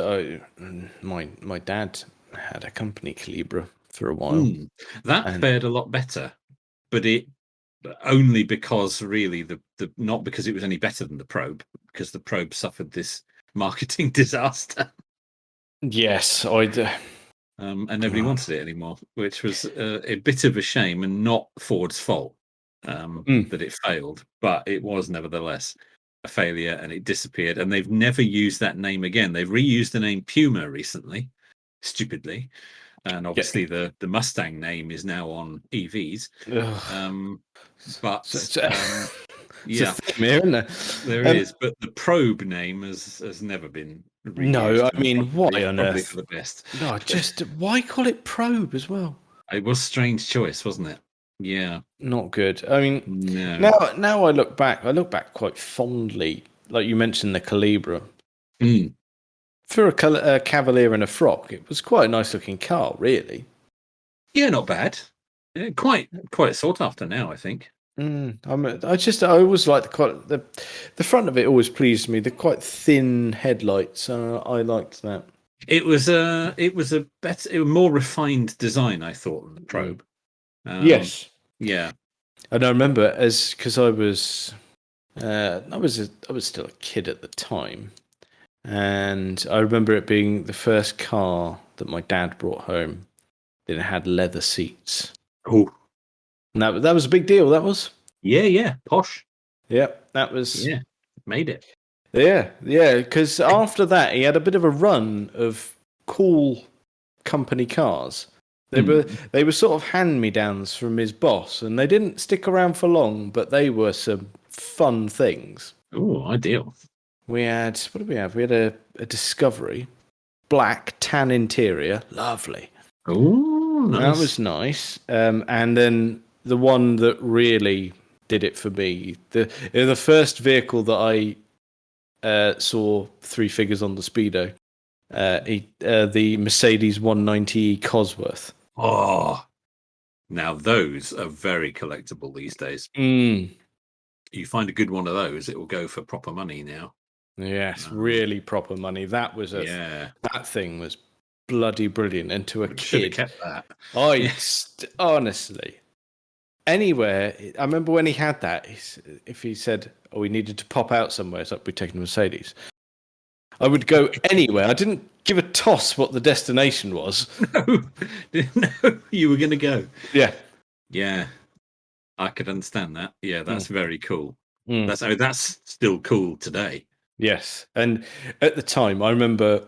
my dad had a company Calibra for a while, that and fared a lot better, but it only because really the not because it was any better than the Probe, because the Probe suffered this marketing disaster. yes, And nobody wanted it anymore, which was a bit of a shame and not Ford's fault Mm. that it failed, but it was nevertheless a failure and it disappeared. And they've never used that name again. They've reused the name Puma recently, stupidly, and Yeah. obviously the Mustang name is now on EVs. Ugh. Um, So, but so- it's a yeah, theme here, isn't there? there is. But the Probe name has never been No, reused, I and mean, why on probably for earth? the best. No, just why call it probe as well? It was a strange choice, wasn't it? Yeah. Not good. I mean, No. now I look back quite fondly. Like you mentioned, the Calibra Mm. for a Cavalier and a Frock. It was quite a nice looking car, really. Yeah, not bad. Yeah, quite sought after now, I think. I always like the front of it always pleased me. The quite thin headlights. I liked that. It was a better, a more refined design, I thought, than the Mm. Probe. Um, Yes, yeah. and I remember because I was still a kid at the time, and I remember it being the first car that my dad brought home. That it had leather seats, Oh, and that was a big deal. That was, yeah, yeah. Posh. yep, that was, Yeah, made it. yeah. Because after that, he had a bit of a run of cool company cars. They were Mm. they were sort of hand me downs from his boss, and they didn't stick around for long, but they were some fun things. Oh, ideal. We had what did we have? We had a Discovery, black tan interior, lovely. Oh, Oh, That nice. was nice. And then the one that really did it for me, the first vehicle that I saw three figures on the speedo, the Mercedes 190 Cosworth. Oh, now those are very collectible these days. Mm. You find a good one of those, it will go for proper money now. Yes, Um, really proper money. That was yeah, that thing was bloody brilliant. And to a should have kid, kept that. I Yeah. honestly, anywhere. I remember when he had that. If he said, "Oh, we needed to pop out somewhere," it's like we're taking a Mercedes. I would go anywhere. I didn't give a toss what the destination was. No, no, you were going to go. Yeah. Yeah, I could understand that. Yeah, Mm, that's very cool. mm. That's still cool today. Yes, and at the time, I remember.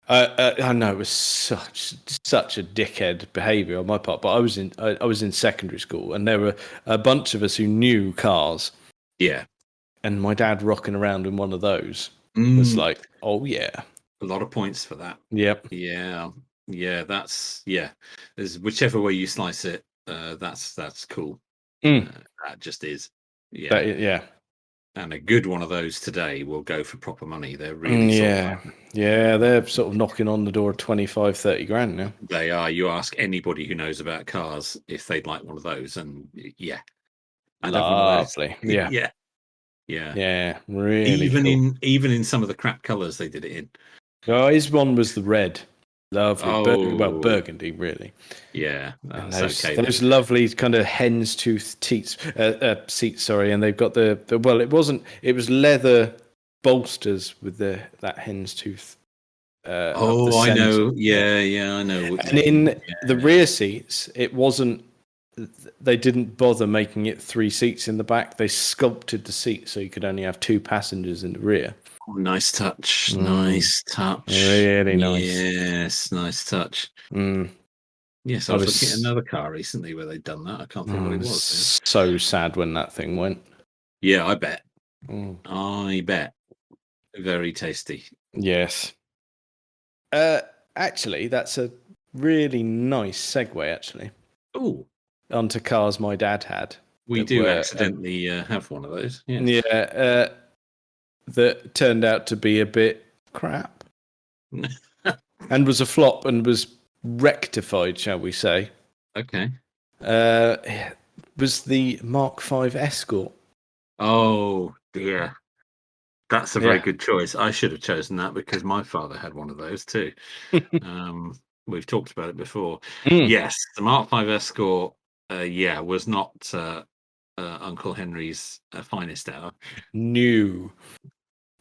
I know it was such a dickhead behaviour on my part, but I was in secondary school, and there were a bunch of us who knew cars, Yeah. and my dad rocking around in one of those was Mm, like, oh yeah, a lot of points for that. yep, Yeah. Yeah, yeah. There's whichever way you slice it, that's cool. mm, That just is. Yeah. yeah, And a good one of those today will go for proper money. They're really mm, sort of yeah, yeah. They're sort of knocking on the door of 25, 30 grand now. they are. You ask anybody who knows about cars if they'd like one of those, and yeah, I'd have one of those. Lovely, yeah, Yeah, yeah. yeah, really cool. Even in some of the crap colours they did it in. Oh, his one was the red, lovely, Oh, burgundy, really. yeah, And that's those okay then. those lovely kind of hen's tooth seats, sorry, and they've got the well, it was leather bolsters with that hen's tooth up the Oh, I centre. know. Yeah. Yeah, yeah, I know what you And mean. in the rear seats, it wasn't. They didn't bother making it three seats in the back. They sculpted the seat so you could only have two passengers in the rear. Oh, nice touch. Mm, Nice touch. really nice. Yes, nice touch. Mm, Yes, I I was looking at was another car recently where they'd done that. I can't think what it was now. so sad when that thing went. Yeah, I bet. Mm, I bet. Very tasty. yes. Uh, actually, that's a really nice segue, actually, Oh, onto cars my dad had we that do were, accidentally have one of those. Yes. yeah, that turned out to be a bit crap and was a flop and was rectified, shall we say. Okay. Uh, was the Mark V Escort. Oh dear. That's a very Yeah. good choice. I should have chosen that because my father had one of those too. Um, we've talked about it before. Mm. Yes, the Mark V Escort, yeah, was not Uncle Henry's finest hour. No,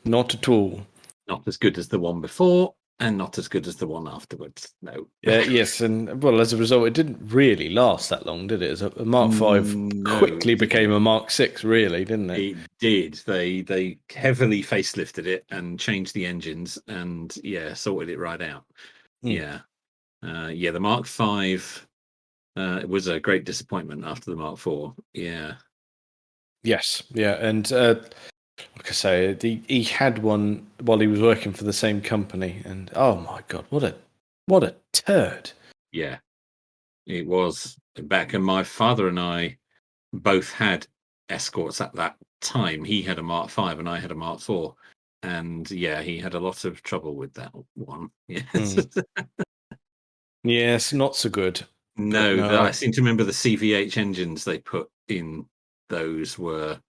not at all. Not as good as the one before, and not as good as the one afterwards. No. Yes, and well, as a result, it didn't really last that long, did it? As a Mark V No, quickly it became didn't. a Mark VI, really, didn't it? It did. They heavily facelifted it and changed the engines and yeah, sorted it right out. Mm. Yeah. Yeah, the Mark V was a great disappointment after the Mark IV. Yeah. Yes, yeah, and like I say, he had one while he was working for the same company, and oh my god, what a turd! Yeah. It was back, and my father and I both had escorts at that time. He had a Mark V and I had a Mark IV. And yeah, he had a lot of trouble with that one. Yes. Mm. Yes, not so good. But No, no, I seem to remember the CVH engines they put in those were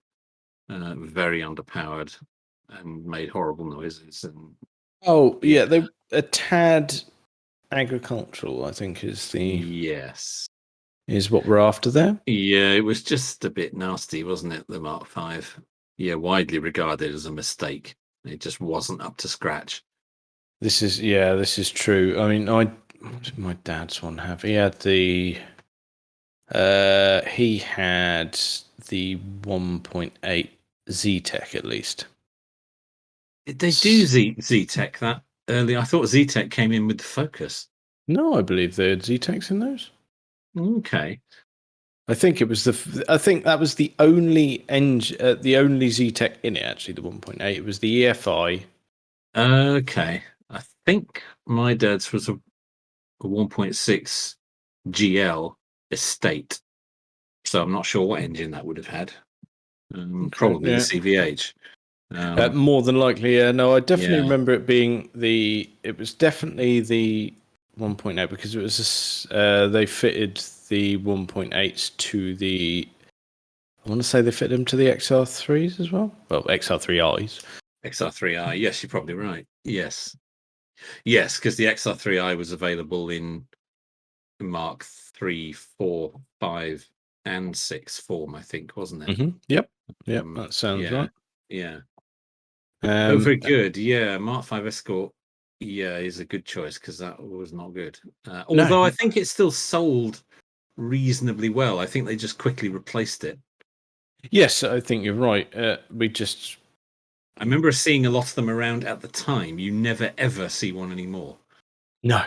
very underpowered and made horrible noises. And oh yeah, yeah, they a tad agricultural. I think yes, is what we're after there. yeah, it was just a bit nasty, wasn't it? The Mark V, yeah, widely regarded as a mistake. It just wasn't up to scratch. This is true. I mean, what did my dad's one have? He had the 1.8 Z Tech at least. Did they do Z Tech that early? I thought Z Tech came in with the Focus. No, I believe they had Z Techs in those. Okay. I think it was I think that was the only the only Z Tech in it. Actually, the 1.8. It was the EFI. Okay. I think my dad's was a 1.6 GL Estate. So I'm not sure what engine that would have had. Okay, Probably yeah. the CVH. More than likely, yeah. No, I definitely Yeah. remember it being it was definitely the 1.8 because it was they fitted the 1.8s to the. I want to say they fitted them to the XR3s as well. Well, XR3Is. XR3i. Yes, you're probably right. Yes. Yes, because the XR3i was available in Mark 3, 4, 5, and 6 form, I think, wasn't it? Yep. Yep. That sounds Yeah. right. Yeah. Oh, Um, very good. Yeah, Mark 5 Escort. Yeah, is a good choice because that was not good. no. Although I think it still sold reasonably well. I think they just quickly replaced it. Yes, I think you're right. We just I remember seeing a lot of them around at the time. You never ever see one anymore. no.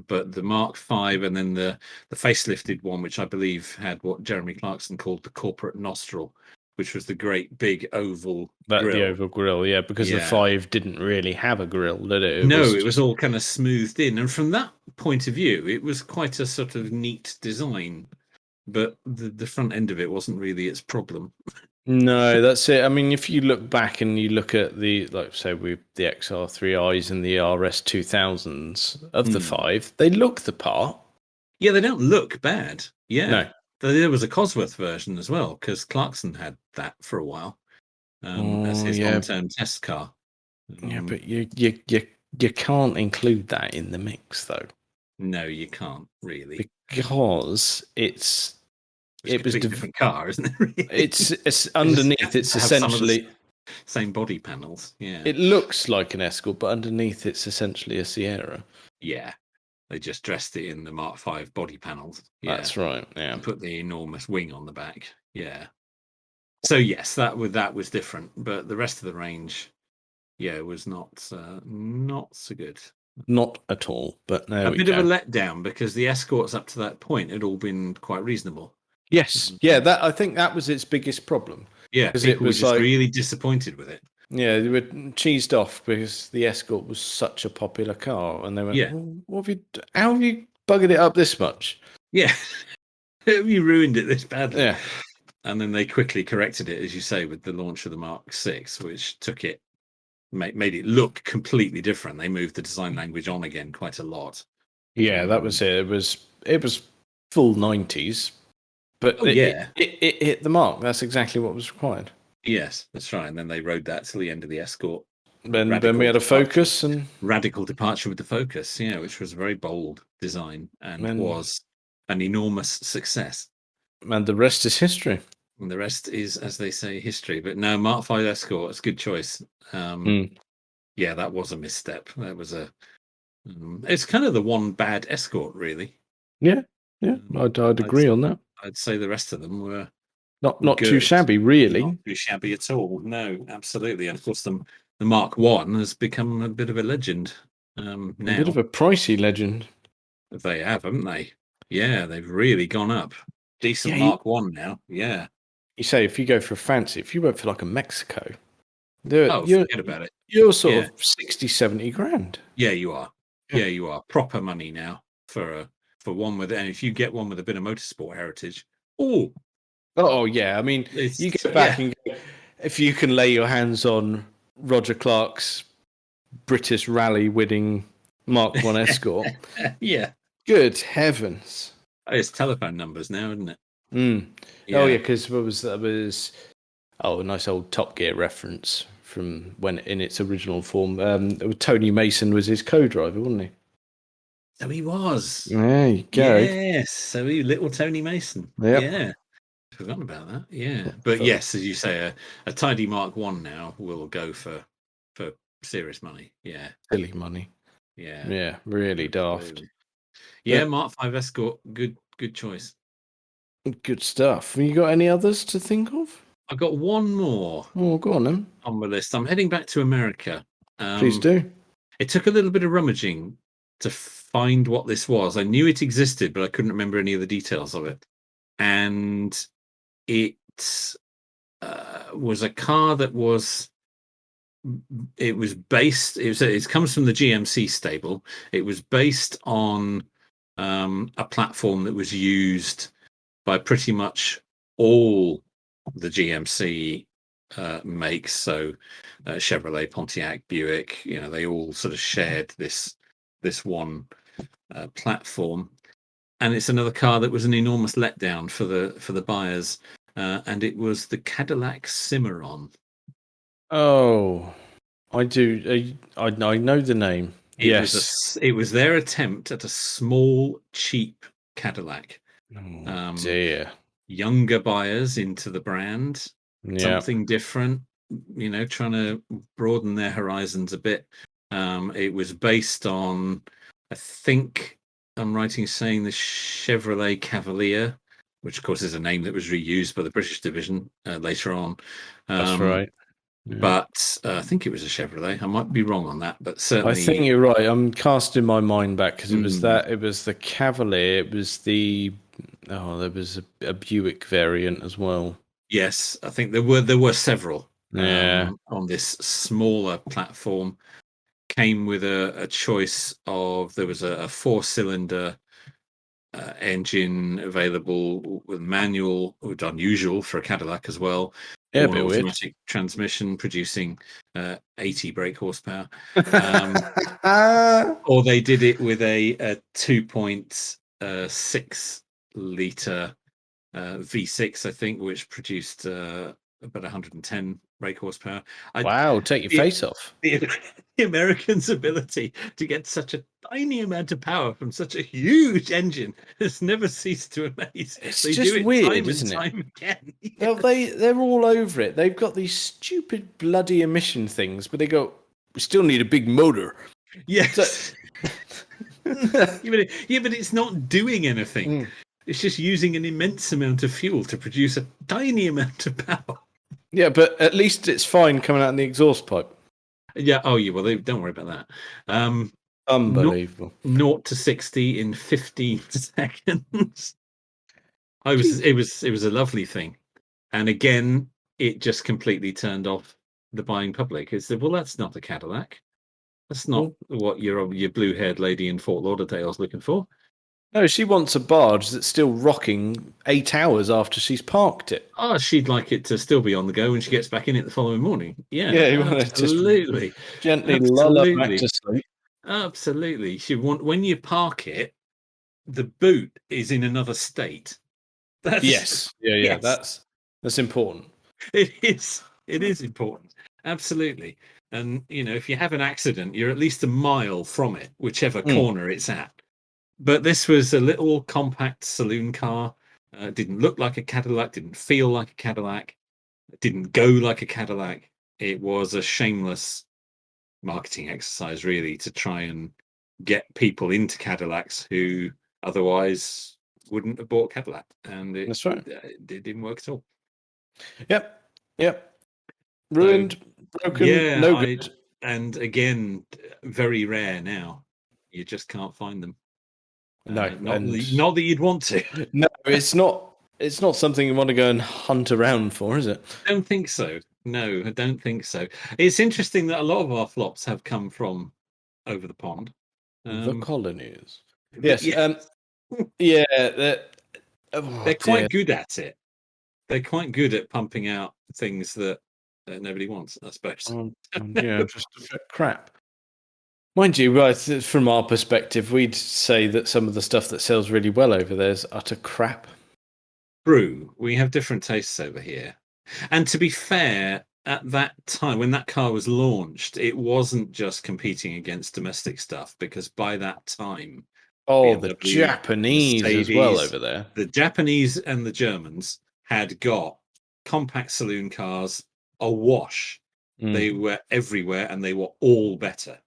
But the Mark 5 and then the facelifted one, which I believe had what Jeremy Clarkson called the corporate nostril, which was the great big oval That the grill. oval grill, yeah, because the Yeah. 5 didn't really have a grill, did it? No, it was Just all kind of smoothed in. And from that point of view, it was quite a sort of neat design. But the front end of it wasn't really its problem. no, that's it. I mean, if you look back and you look at like say with the XR3Is and the RS2000s of the 5, they look the part. Yeah, they don't look bad. Yeah. No. There was a Cosworth version as well, because Clarkson had that for a while as his Yeah, long-term test car. yeah, but you can't include that in the mix though, No, you can't really. because It's a it was completely different car, isn't it? Really? it's It just underneath. happens It's to have some of the essentially same body panels. Yeah. it looks like an Escort, but underneath it's essentially a Sierra. Yeah. They just dressed it in the Mark V body panels. Yeah. That's right. Yeah. And put the enormous wing on the back. Yeah. So yes, that was different, but the rest of the range, yeah, was not so good. Not at all, but there A we bit of a go. letdown because the Escorts up to that point had all been quite reasonable. Yes, yeah, that I think that was its biggest problem. Yeah, Because it people were was just like, really disappointed with it. yeah, they were cheesed off because the Escort was such a popular car, and they went, Yeah. well, how have you buggered it up this much? Yeah. You ruined it this badly. Yeah. And then they quickly corrected it, as you say, with the launch of the Mark 6, which took it, made it look completely different. They moved the design language on again quite a lot. Yeah, that was it. It was full 90s, but yeah. it hit the mark. That's exactly what was required. Yes, that's right. And then they rode that till the end of the Escort. Then we had a Focus and radical departure with the Focus, yeah, which was a very bold design and was an enormous success. And the rest is history. And the rest is, as they say, history. But no, Mark 5 Escort, it's a good choice. Yeah, that was a misstep. That was it's kind of the one bad Escort, really. Yeah, I'd agree on that. I'd say the rest of them were not too shabby, really. Not too shabby at all. No, absolutely. And of course, the Mark 1 has become a bit of a legend now. A bit of a pricey legend. They have, haven't they? Yeah, they've really gone up. Decent Mark 1 now. Yeah. You say if you go for a fancy, if you went for like a Mexico, forget about it. You're sort of 60, 70 grand. Yeah, you are. Yeah, you are. Proper money now for one with, and if you get one with a bit of motorsport heritage, oh yeah. I mean, you get back and go, if you can lay your hands on Roger Clark's British Rally winning Mark 1 Escort. Yeah. Good heavens. It's telephone numbers now, isn't it? Yeah. Oh yeah, because that was a nice old Top Gear reference from when in its original form. Tony Mason was his co-driver, wasn't he? So he was. There you go. Yes. So he little Tony Mason. Yep. Yeah. Forgotten about that. Yeah. But yes, as you say, a tidy Mark 1 now will go for serious money. Yeah. Silly money. Yeah. Yeah. Really daft. Yeah, Mark 5 Escort, good choice. Good stuff. Have you got any others to think of? I've got one more. Oh, go on then. On my list. I'm heading back to America. Please do. It took a little bit of rummaging to find what this was. I knew it existed, but I couldn't remember any of the details of it. And it was a car that was. It was based. It comes from the GMC stable. It was based on a platform that was used by pretty much all the GMC makes. So Chevrolet, Pontiac, Buick, they all sort of shared this one platform. And it's another car that was an enormous letdown for the buyers, and it was the Cadillac Cimarron. Oh, I do. I know the name. It was their attempt at a small, cheap Cadillac. Oh dear. Younger buyers into the brand, Yeah, something different, trying to broaden their horizons a bit. It was based on, I think I'm right in saying, the Chevrolet Cavalier, which of course is a name that was reused by the British division later on. that's right. Yeah. But I think it was a Chevrolet. I might be wrong on that, but I think certainly. you're right. I'm casting my mind back because it was Mm, that. It was the Cavalier. It was the. Oh, there was a Buick variant as well. yes, I think there were several Yeah. on this smaller platform. Came with a choice of, there was a four-cylinder engine available with manual, which is unusual for a Cadillac as well, Yeah, a or an bit weird. automatic transmission producing 80 brake horsepower. Um, or they did it with a 2.6 liter V6, I think, which produced about 110 brake horsepower. Wow, take your The, face off. the, the Americans' ability to get such a tiny amount of power from such a huge engine has never ceased to amaze. It's They do just it weird, time and isn't it? time again. Well, they're all over it. They've got these stupid bloody emission things, but they go, we still need a big motor. So, Yes. Yeah, but it's not doing anything. Mm. It's just using an immense amount of fuel to produce a tiny amount of power. Yeah, but at least it's fine coming out in the exhaust pipe. Yeah. Oh, yeah. Well, don't worry about that. Not Unbelievable. 0 to 60 in 15 seconds. It was a lovely thing, and again, it just completely turned off the buying public. It said, well, that's not a Cadillac. That's not Well, what your blue-haired lady in Fort Lauderdale's looking for. no, she wants a barge that's still rocking 8 hours after she's parked it. Oh, she'd like it to still be on the go when she gets back in it the following morning. Yeah, Yeah, you want to just absolutely, gently lull her back absolutely, to sleep. absolutely. When you park it, the boot is in another state. That's Yes. Yeah. yes, That's important. it is. It is important. Absolutely. And if you have an accident, you're at least a mile from it, whichever Mm. corner it's at. But this was a little compact saloon car. Didn't look like a Cadillac, didn't feel like a Cadillac, didn't go like a Cadillac. It was a shameless marketing exercise, really, to try and get people into Cadillacs who otherwise wouldn't have bought Cadillac. And That's right. it didn't work at all. Yep. So, Ruined, broken, yeah, no good. and again, very rare now. You just can't find them. No, Not that you'd want to. no, it's not. It's not something you want to go and hunt around for, is it? I don't think so. No, I don't think so. It's interesting that a lot of our flops have come from over the pond. The colonies. But Yes. yeah, Yeah. Oh they're dear. quite good at it. They're quite good at pumping out things that nobody wants, I suppose. Yeah. Just crap. Mind you, right, from our perspective, we'd say that some of the stuff that sells really well over there is utter crap. True, we have different tastes over here. And to be fair, at that time when that car was launched, it wasn't just competing against domestic stuff, because by that time, Oh, the BMW, Japanese as well Mercedes, over there. the Japanese and the Germans had got compact saloon cars awash. They were everywhere, and they were all better.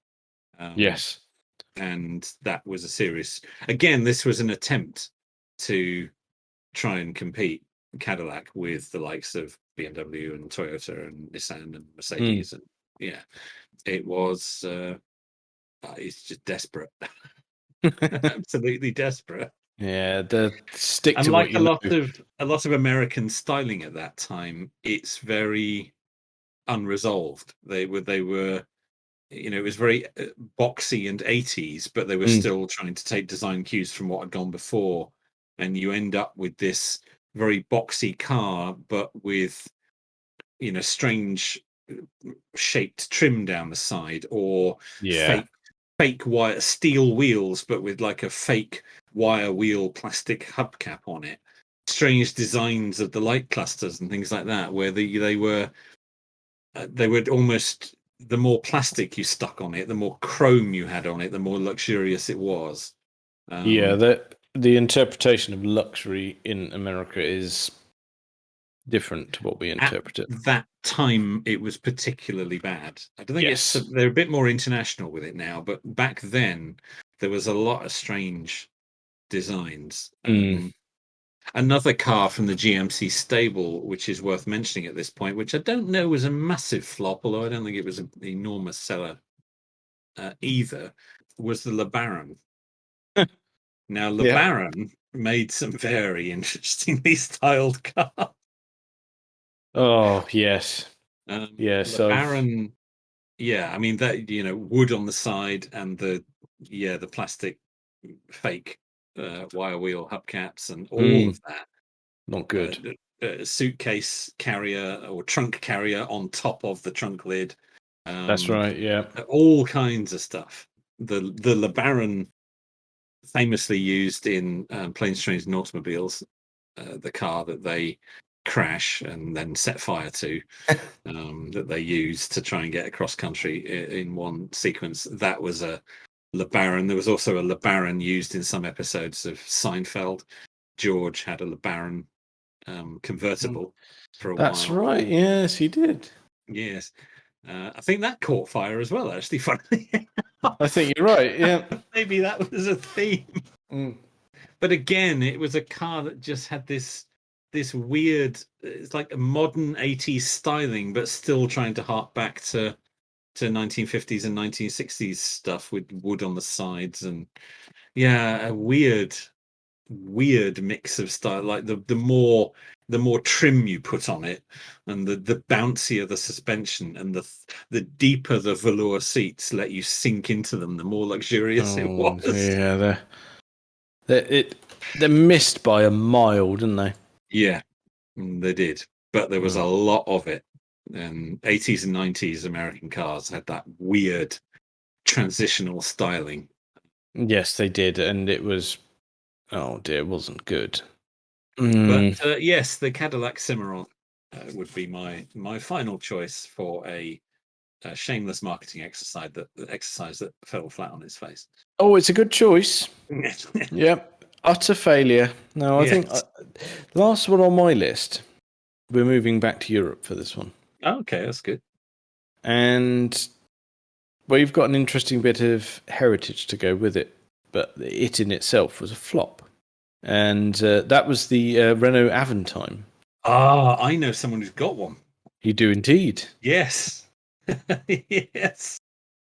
Yes. And that was a serious. Again, this was an attempt to try and compete Cadillac with the likes of BMW and Toyota and Nissan and Mercedes, and yeah, it was. It's just desperate, absolutely desperate. Yeah, the stick And to what like you know. a lot of American styling at that time, it's very unresolved. They were it was very boxy and 80s, but they were still trying to take design cues from what had gone before, and you end up with this very boxy car, but with strange shaped trim down the side, or Yeah. fake wire steel wheels, but with like a fake wire wheel plastic hubcap on it. Strange designs of the light clusters and things like that, where they were almost, the more plastic you stuck on it, the more chrome you had on it, the more luxurious it was. Yeah, the interpretation of luxury in America is different to what we At interpret it. that time, it was particularly bad. I don't think Yes. they're a bit more international with it now, but back then there was a lot of strange designs. Another car from the GMC stable, which is worth mentioning at this point, which I don't know was a massive flop, although I don't think it was an enormous seller either, was the LeBaron. Now, Yeah. LeBaron made some very interestingly styled cars. Oh, yes. Yes, LeBaron, yeah, I mean that, wood on the side, and the plastic fake wire wheel hubcaps and all of that. not good. Suitcase carrier or trunk carrier on top of the trunk lid. That's right, yeah. All kinds of stuff. The LeBaron, famously used in Planes, Trains, and Automobiles, the car that they crash and then set fire to, that they use to try and get across country in one sequence. That was a LeBaron. There was also a LeBaron used in some episodes of Seinfeld. George had a LeBaron convertible for a That's while. right, yes, he did. Yes. I think that caught fire as well, actually, funnily enough. I think you're right, yeah. Maybe that was a theme. But again, it was a car that just had this weird, it's like a modern 80s styling, but still trying to hark back to 1950s and 1960s stuff with wood on the sides, and yeah, a weird mix of style. Like the more trim you put on it, and the bouncier the suspension, and the deeper the velour seats let you sink into them, the more luxurious it was. Yeah, they're missed by a mile, didn't they? Yeah, they did, but there was a lot of it. And 80s and 90s American cars had that weird transitional styling. Yes, they did, and it was, oh dear, it wasn't good. But yes, the Cadillac Cimarron would be my final choice for a shameless marketing exercise that fell flat on its face. Oh, it's a good choice. Yep, utter failure. No, I think Yes. last one on my list. We're moving back to Europe for this one, Okay, that's good. and we've got an interesting bit of heritage to go with it. But it in itself was a flop, and that was the Renault Aventime. I know someone who's got one. You do indeed. Yes. Yes.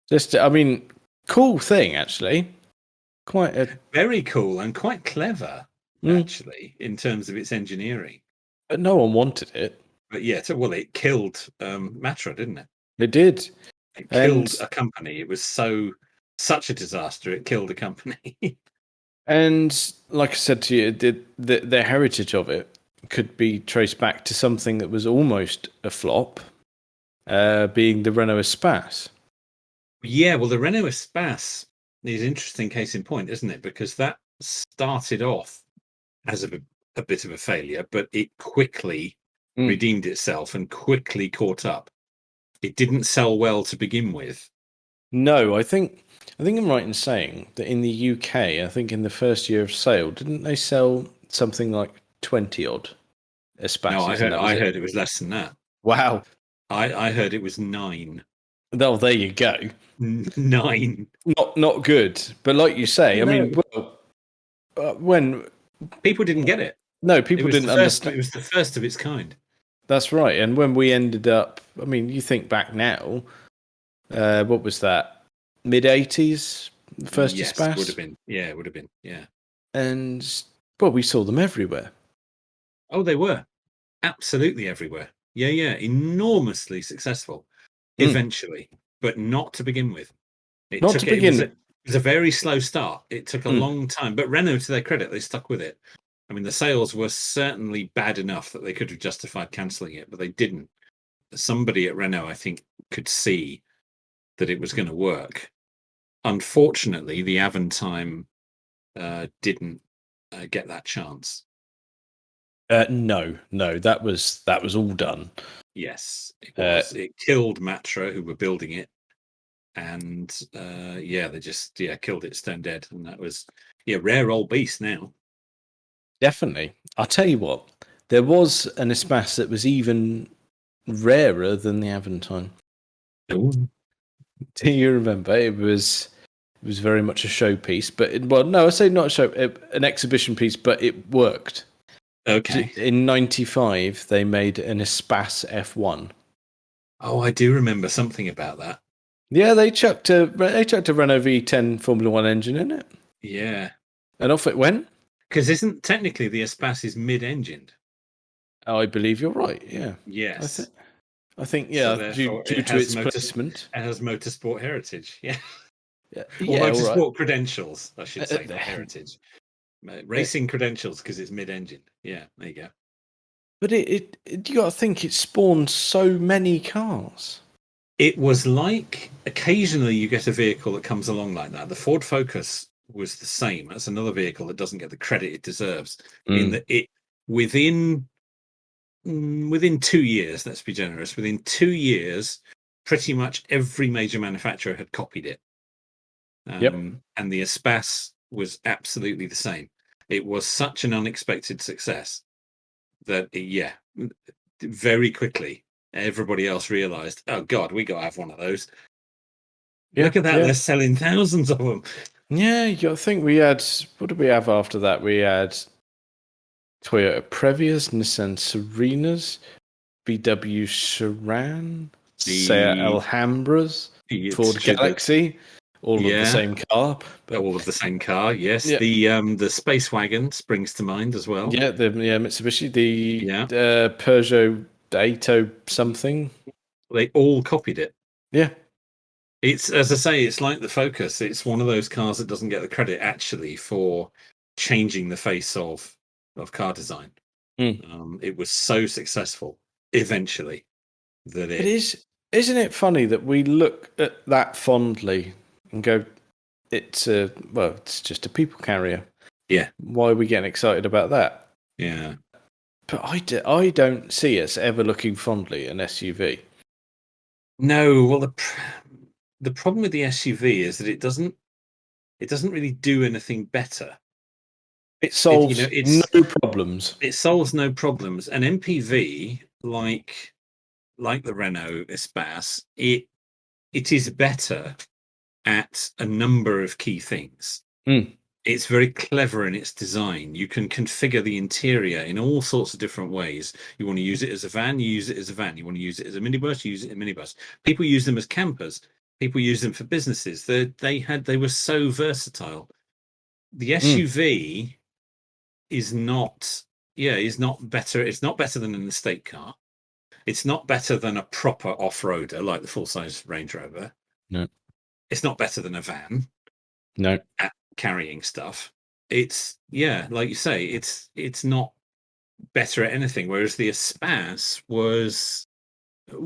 Just, I mean, cool thing actually. Quite a Very cool and quite clever, actually, in terms of its engineering. But no one wanted it. But yeah, well, it killed Matra, didn't it? It did. It killed a company. It was such a disaster. It killed a company. And like I said to you, the heritage of it could be traced back to something that was almost a flop, being the Renault Espace. Yeah, well, the Renault Espace is an interesting case in point, isn't it? Because that started off as a bit of a failure, but it quickly redeemed itself and quickly caught up. It didn't sell well to begin with. No, I think I'm right in saying that in the UK, I think in the first year of sale, didn't they sell something like 20 odd Espaces? No, I heard it was less than that. Wow. I heard it was 9. Oh, there you go. 9. Not good. But like you say, I mean, well, when people didn't get it. No, people didn't understand. It was the first of its kind. That's right. And when we ended up, I mean, you think back now, what was that? Mid-80s? First Espace? Would have been. Yeah, it would have been. Yeah. And, well, we saw them everywhere. Oh, they were. Absolutely everywhere. Yeah. Enormously successful. Eventually. but not to begin with. It Not took to it. It was begin a, with. it was a very slow start. It took a Mm. long time, but Renault, to their credit, they stuck with it. I mean, the sales were certainly bad enough that they could have justified cancelling it, but they didn't. Somebody at Renault, I think, could see that it was going to work. Unfortunately, the Aventime didn't get that chance. No, that was all done. Yes, it Uh, was. It killed Matra, who were building it, and yeah, they just killed it stone dead, and that was rare old beast now. Definitely. I'll tell you what, there was an Espace that was even rarer than the Aventine. Ooh. Do you remember? It was very much a showpiece, but well, no, I say not a show, an exhibition piece, but it worked. Okay. In '95, they made an Espace F1. Oh, I do remember something about that. Yeah, they chucked a Renault V10 Formula One engine in it, Yeah, and off it went. because isn't technically the Espace is mid-engined? I believe you're right. Yeah, I think. Yes. I think So yeah, due therefore, due to its placement. it has motorsport heritage. Yeah, Yeah, or yeah, all right. motorsport credentials, I should say, not heritage. Uh, Racing credentials because it's mid-engine. Yeah, there you go. But you got to think it spawned so many cars. It was like occasionally you get a vehicle that comes along like that. The Ford Focus was the same. That's another vehicle that doesn't get the credit it deserves. In Mm. that it within within 2 years, let's be generous, within 2 years, pretty much every major manufacturer had copied it. Yep. And the Espace was absolutely the same. It was such an unexpected success that, very quickly, everybody else realized, oh, God, we got to have one of those. Yeah, Look at that. yeah. They're selling thousands of them. Yeah, you got to think we had, what did we have after that? We had Toyota Previas, Nissan Serenas, VW Charan, Seat The Alhambras, it's Ford true that Galaxy, all of the yeah, same car. But all of the same car. Yes, yeah, the Space Wagon springs to mind as well. yeah, the Mitsubishi, the Yeah, Peugeot Dato something. they all copied it. Yeah, It's, as I say, it's like the Focus. It's one of those cars that doesn't get the credit actually for changing the face of car design. mm. It was so successful eventually that It it is. Isn't it funny that we look at that fondly and go, "It's it's just a people carrier. yeah, Why are we getting excited about that?" yeah. But I don't see us ever looking fondly at an SUV. No, well the problem with the SUV is that it doesn't really do anything better. It It you know solves no it's problems. it solves no problems. An MPV like the Renault Espace, it is better at a number of key things. Mm. It's very clever in its design. You can configure the interior in all sorts of different ways. You want to use it as a van, you use it as a van. You want to use it as a minibus, you use it in a minibus. People use them as campers. People use them for businesses. They were so versatile. The Mm. SUV is not is not better. It's not better than an estate car. It's not better than a proper off-roader like the full-size Range Rover. No, It's not better than a van no. at carrying stuff. It's like you say, it's not better at anything. Whereas the Espace was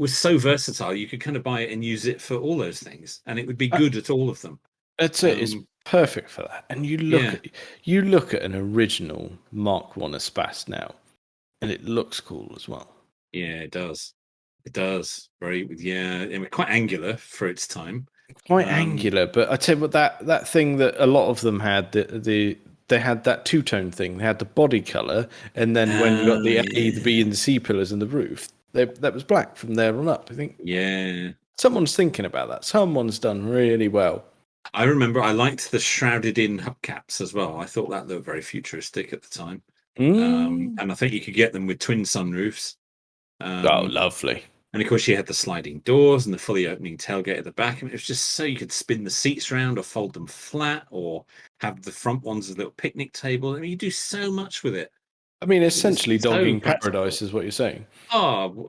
so versatile, you could kind of buy it and use it for all those things, and it would be Uh, good at all of them. That's it. It's Um, perfect for that. And yeah, you look at an original Mark One Espace now, and it looks cool as well. yeah, it does. It does. Very, yeah, I mean, quite angular for its time. Quite Um, angular, but I tell you what, that thing that a lot of them had, they had that two tone thing. They had the body color, and then when you got the A, the yeah, B, and the C pillars and the roof, that was black from there on up. I think yeah. someone's thinking about that. Someone's done really well. I remember I liked the shrouded-in hubcaps as well. I thought that looked very futuristic at the time. Mm. And I think you could get them with twin sunroofs. Oh, Um, lovely. and of course, you had the sliding doors and the fully opening tailgate at the back. And it was just so you could spin the seats around or fold them flat or have the front ones as a little picnic table. I mean, you do so much with it. I mean, It was essentially, so dogging practical. paradise is what you're saying. Oh,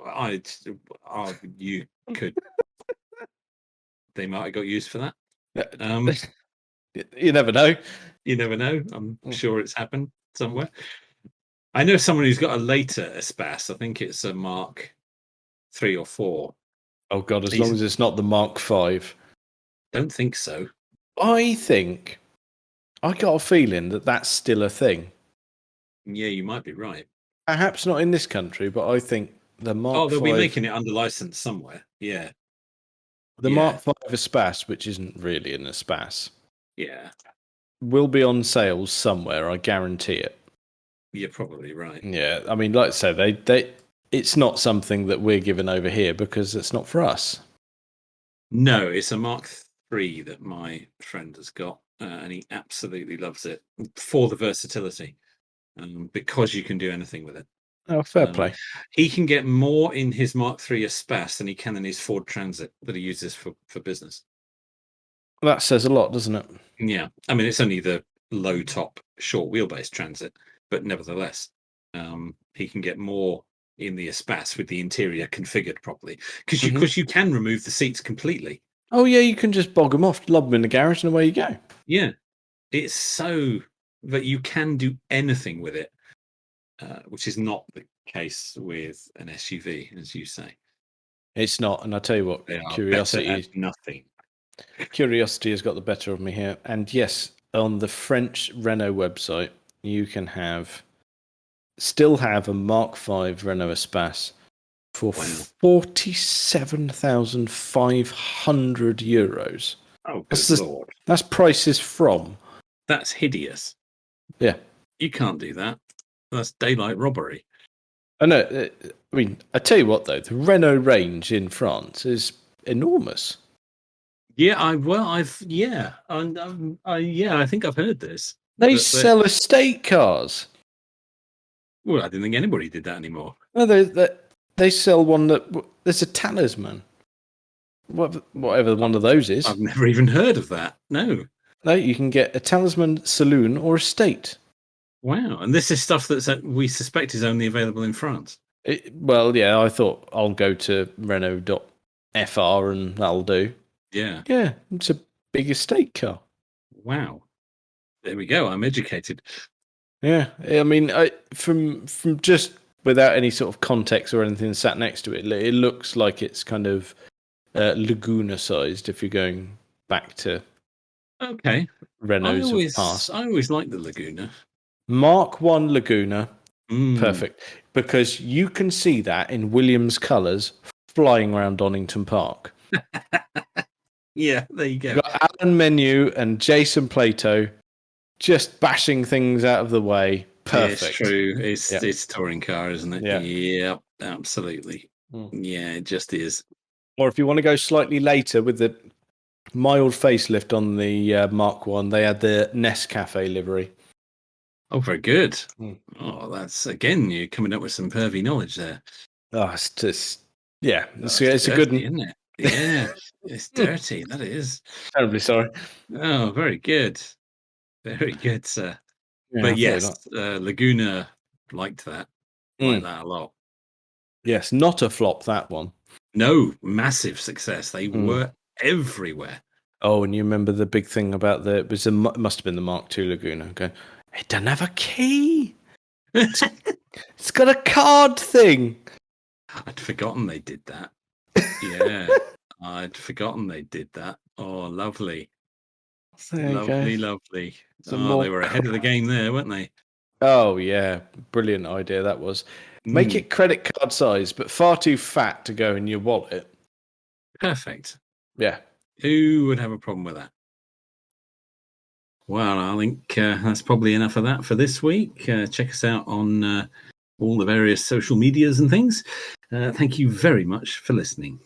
you could they might have got used for that. You never know. You never know. I'm sure it's happened somewhere. I know someone who's got a later Espas. I think it's a Mark 3 or 4. Oh God, as long as it's not the Mark V. Don't think so. I think I got a feeling that that's still a thing. Yeah, you might be right. Perhaps not in this country, but I think the Mark Oh, they'll V, be making it under license somewhere. Yeah. the Yeah. Mark V Espas, which isn't really an Espas, Yeah. will be on sale somewhere. I guarantee it. You're probably right. Yeah, I mean, like I say, it's not something that we're giving over here because it's not for us. No, it's a Mark 3 that my friend has got, and he absolutely loves it for the versatility, because you can do anything with it. Oh, fair play. He can get more in his Mark 3 Espas than he can in his Ford Transit that he uses for business. That says a lot, doesn't it? Yeah, I mean, it's only the low top, short wheelbase Transit, but nevertheless, he can get more in the Espas with the interior configured properly because you can remove the seats completely. Oh yeah, you can just bog them off, lob them in the garage, and away you go. Yeah, it's so that you can do anything with it, which is not the case with an SUV, as you say. It's not, and I tell you what, They are curiosity better at nothing. Curiosity has got the better of me here. And yes, on the French Renault website, you can still have a Mark V Renault Espace for €47,500. Oh, good Lord. That's prices from. That's hideous. Yeah. You can't do that. That's daylight robbery. I know. I mean, I tell you what, though, the Renault range in France is enormous. Yeah, I think I've heard this. They sell estate cars. Well, I didn't think anybody did that anymore. No, they sell one there's a talisman. Whatever one of those is. I've never even heard of that. No. No, you can get a talisman, saloon, or estate. Wow. And this is stuff that we suspect is only available in France. Well, yeah, I thought I'll go to Renault.fr and that'll do. Yeah. Yeah, it's a big estate car. Wow. There we go. I'm educated. Yeah, I mean, from just without any sort of context or anything sat next to it, it looks like it's kind of Laguna sized if you're going back to Renaults of past. I always liked the Laguna. Mark 1 Laguna, perfect, because you can see that in Williams colours flying around Donington Park. Yeah, there you go. You've got Alan Menu and Jason Plato just bashing things out of the way. Perfect. Yeah, it's true. It's a touring car, isn't it? Yeah. Yep, absolutely. Yeah, it just is. Or if you want to go slightly later with the mild facelift on the Mark 1, they had the Nescafe livery. Oh, very good. Oh, that's, again, you're coming up with some pervy knowledge there. Oh, it's just, yeah. It's dirty, a good one. Isn't it? Yeah, it's dirty. That is. Terribly sorry. Oh, very good. Very good, sir. Yeah, but yes, Laguna liked that. Liked that a lot. Yes, not a flop, that one. No, massive success. They were everywhere. Oh, and you remember the big thing about it must have been the Mark II Laguna. Going, it doesn't have a key. It's got a card thing. I'd forgotten they did that. Yeah, I'd forgotten they did that. Oh, lovely. Lovely. Oh, they were ahead of the game there, weren't they? Oh, yeah. Brilliant idea that was. Make it credit card size, but far too fat to go in your wallet. Perfect. Yeah. Who would have a problem with that? Well, I think that's probably enough of that for this week. Check us out on all the various social medias and things. Thank you very much for listening.